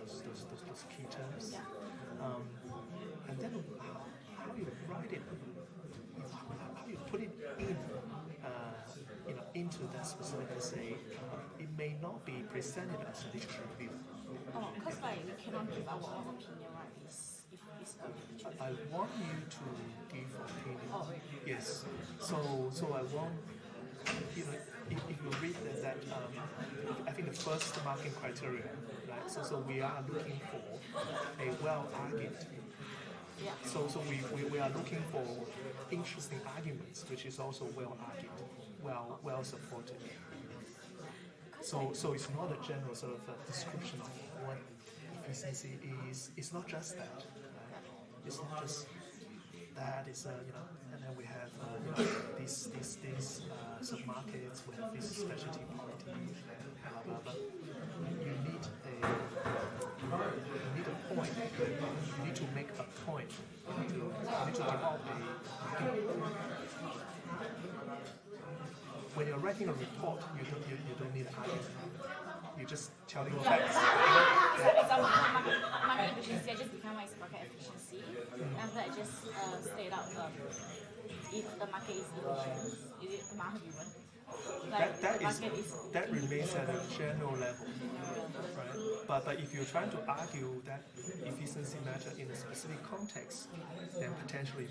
those key terms, and then how you write it, how you put it in, into that specific essay. It may not be presented as a literature review. oh, because like we cannot give our own opinion, right? If it's a literature. I want you to give opinion. Oh, really? Yes. So I want if you read that I think the first marking criteria, right? So we are looking for a well argued. Yeah. So we are looking for interesting arguments, which is also well argued, well supported. So it's not a general sort of description of what efficiency is. It's not just that. Right? It's not just that. It's and then we have these submarkets. We have this specialty party. Blah blah blah. You need a point. You need to make a point. You need to develop when you're writing a report, you don't need an argument. You're just telling facts. Example, market efficiency, I just define my market efficiency. And after I just state out if the market is efficient, is it the market given? Like That remains at a general level, right? But if you're trying to argue that efficiency matter in a specific context, then potentially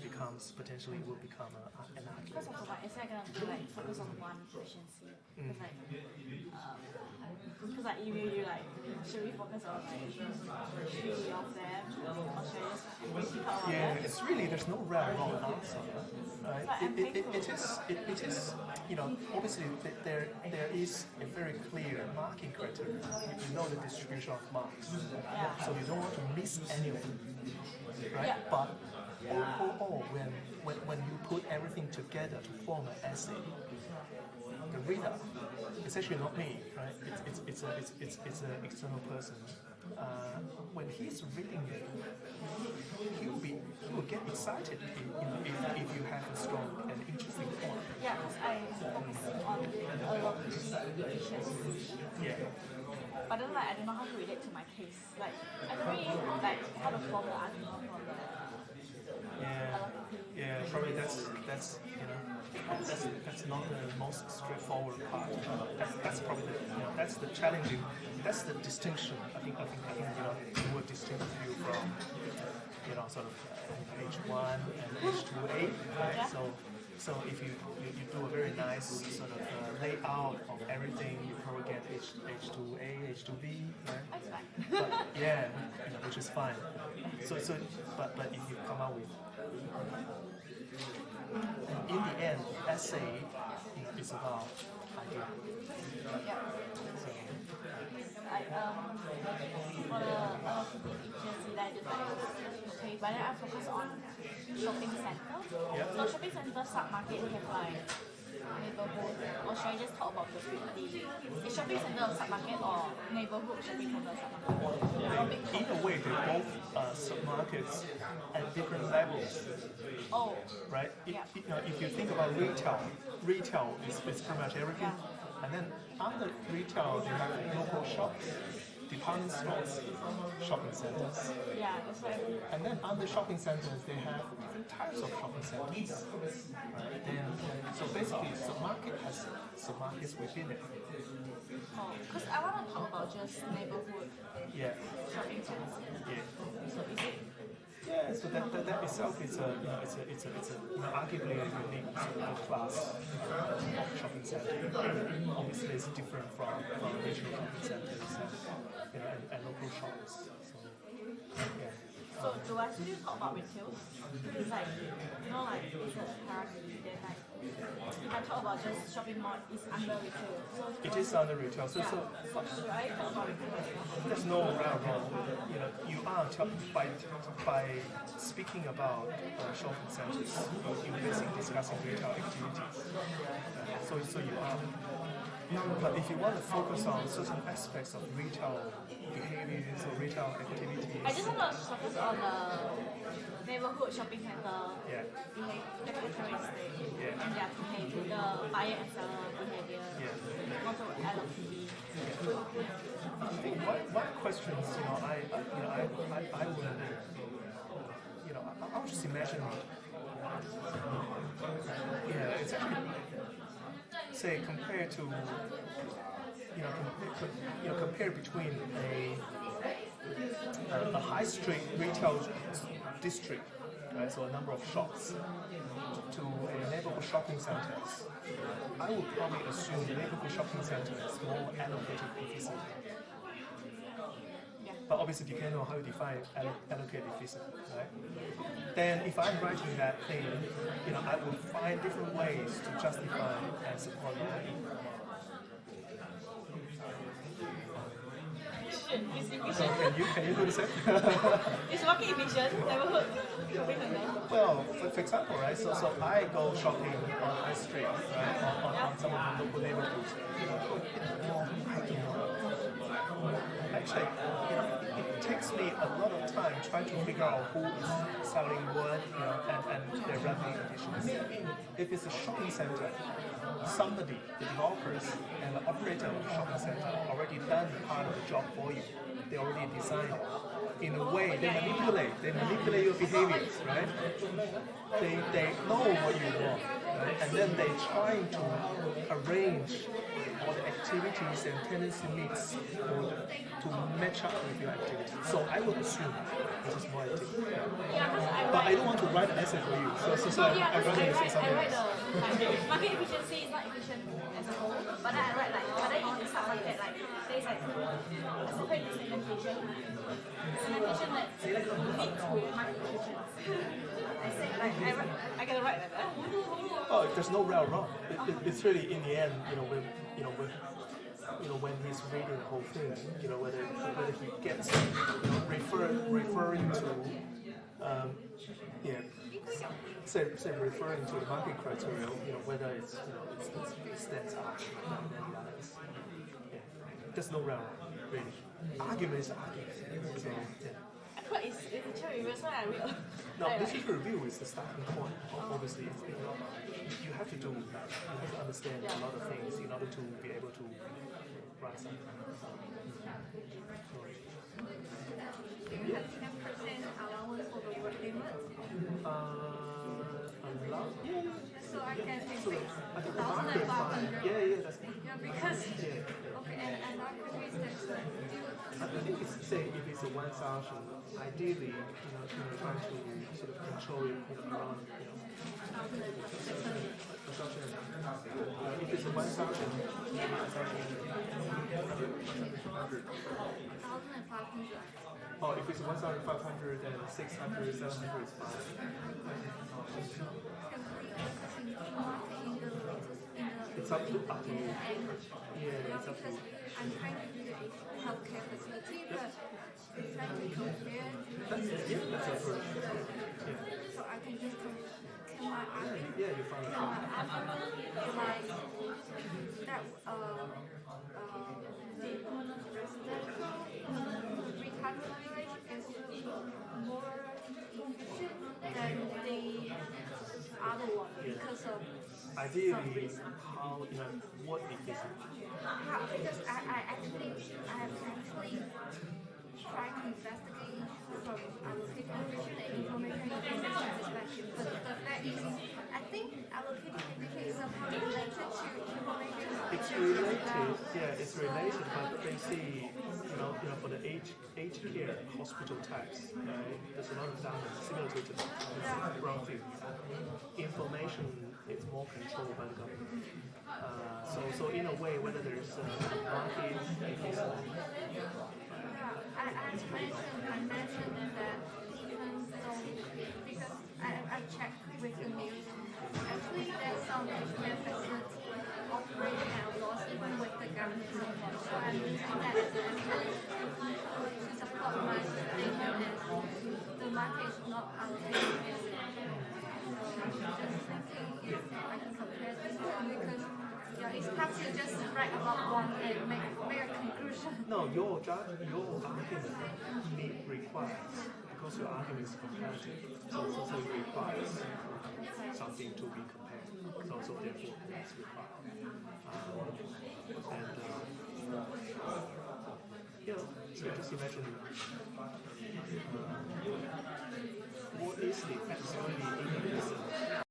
will become an argument. Because of my essay, I'm gonna do like focus on one efficiency. Because like if you like, should we focus on like 3 of them, or should I just pick out one of Yeah, them? it's really there's no right or wrong answer, right? It is obviously there is a very clear marking criteria. You know the distribution of marks, so you don't want to miss any of them, right? Yeah. But overall, when you put everything together to form an essay, the reader, it's actually not me, right? It's an external person. When he's reading it, he will get excited, if you have a strong and interesting point. Yeah, because I'm focusing on a lot of efficiency. Yeah. But then like I don't know how to relate to my case. Like I don't really like how to form the argument for the Yeah, probably that's not the most straightforward part. That's probably that's the challenging, that's the distinction. I think it would distinguish you from sort of H1 and H2A. Right? Yeah. So if you do a very nice sort of layout of everything, you probably get H2A, H2B, right? That's fine. But yeah, which is fine. But if you come out with, in the end, essay, is about idea. Yeah. Like for the efficiency that I just like okay, but then I focus on shopping center. Yeah. So shopping center submarket have like neighborhood, or should I just talk about the 50? Is shopping center a submarket or neighborhood shopping center a submarket? Either way, they're both submarkets at different levels, Oh, right? Yeah. If you think about retail is pretty much everything. And then under retail, they have local shops, department stores, shopping centers. yeah, that's what I mean. And then under shopping centers, they have different types of shopping centers. Right? And so basically, submarket has submarkets within it. Oh, because I want to talk about just neighborhood Yeah, shopping centers. yeah. So is it Yeah, so that itself is a arguably a unique sort of class of shopping center. Obviously, it's different from regional shopping centers and local shops. So yeah. So do I still talk about retail? Because like, you know, like it's a hierarchy. Then like, if I talk about just shopping mall, it's under retail. So It is under retail. So should I talk about retail as well? there's no round wrong. You know, you are by speaking about shopping centers, you're basically discussing retail activities. So you are. But if you want to focus on certain aspects of retail behaviors or retail activities, I just want to focus on the neighborhood shopping center yeah, behavior, the characteristics, Yeah. and their behavior, the buyer and seller behavior, yeah. also LLPB. I think one question is, I would, I would just imagine, it's actually, say, compared to, compare between a high street retail district, right, so a number of shops, to a neighborhood shopping centers. I would probably assume the neighborhood shopping center is more allocated deficit. But obviously depending on how you define allocated deficit, right? Then if I'm writing that thing, I would find different ways to justify and support that. It's So efficient. can you do the same? It's working efficient. Neighborhood shopping center. Well, for example, right? So I go shopping on high street, right? On some of the local neighborhoods. Actually, it takes me a lot of time trying to figure out who is selling what, and their revenue conditions. If it's a shopping center, somebody, the developers and the operator of the shopping center already done part of the job for you. They already designed it. In a way, they manipulate your behaviors, right? They know what you want, right? And then they try to arrange all the activities and tendency mix to match up with your activity. So I would assume this is more activity. Yeah, because But I don't want to write an essay for you. So I'd rather you say something I write else. the market efficiency is not efficient as a whole, but then I write but then in the submarket, there's a separate segmentation that lead to market efficiency. I say I gotta write like that. Oh, there's no right or wrong. It's really in the end, when he's reading the whole thing, whether he gets referring to say referring to the market criteria, whether it stands out than the others. Yeah. There's no right or wrong, really. Argument is argument. So yeah. I thought it's literature review, so I read. No, literature review is the starting point. Obviously, you have to understand a lot of things in order to be able to write something. Do you have 10% allowance for the word limit? Yeah. So I can take So, I think the market is fine. 6,500. Yeah, that's Yeah, because okay, and that could be that I think it's say if it's a one session, ideally, trying to sort of control it around, consumption. If it's a one session, maybe consumption 1,500. 1,500. Oh, if it's 1,500, then 600, 700 is fine. It's up to you. Yeah, it's up to you. I'm trying to do a healthcare facility, but trying to compare That's your approach. so I can just can my argument Yeah, you're fine. like that the residential recalculation is more efficient than the other one because of Ideally, what efficient? because I have actually tried to investigate from allocated efficient and information efficiency perspective, but the fact is, I think allocated efficient is somehow related to information. it's related. Yeah, it's related, but they see, for the aged care hospital tax, there's a lot of damage similar to the brownfield. Information is more controlled by the government. So in a way, whether there's a market, it is. I mentioned that even though, because I checked with the news, actually there's some healthcare facility operating at a loss even with the government support. So I'm using that as an encouragement to support my statement that the market is not allocating anything. So I'm just thinking if I can compare this one because it's hard to just write about one and make a conclusion. No, your argument requires, because your argument is comparative, so it requires something to be compared. So therefore, that's required. So just imagine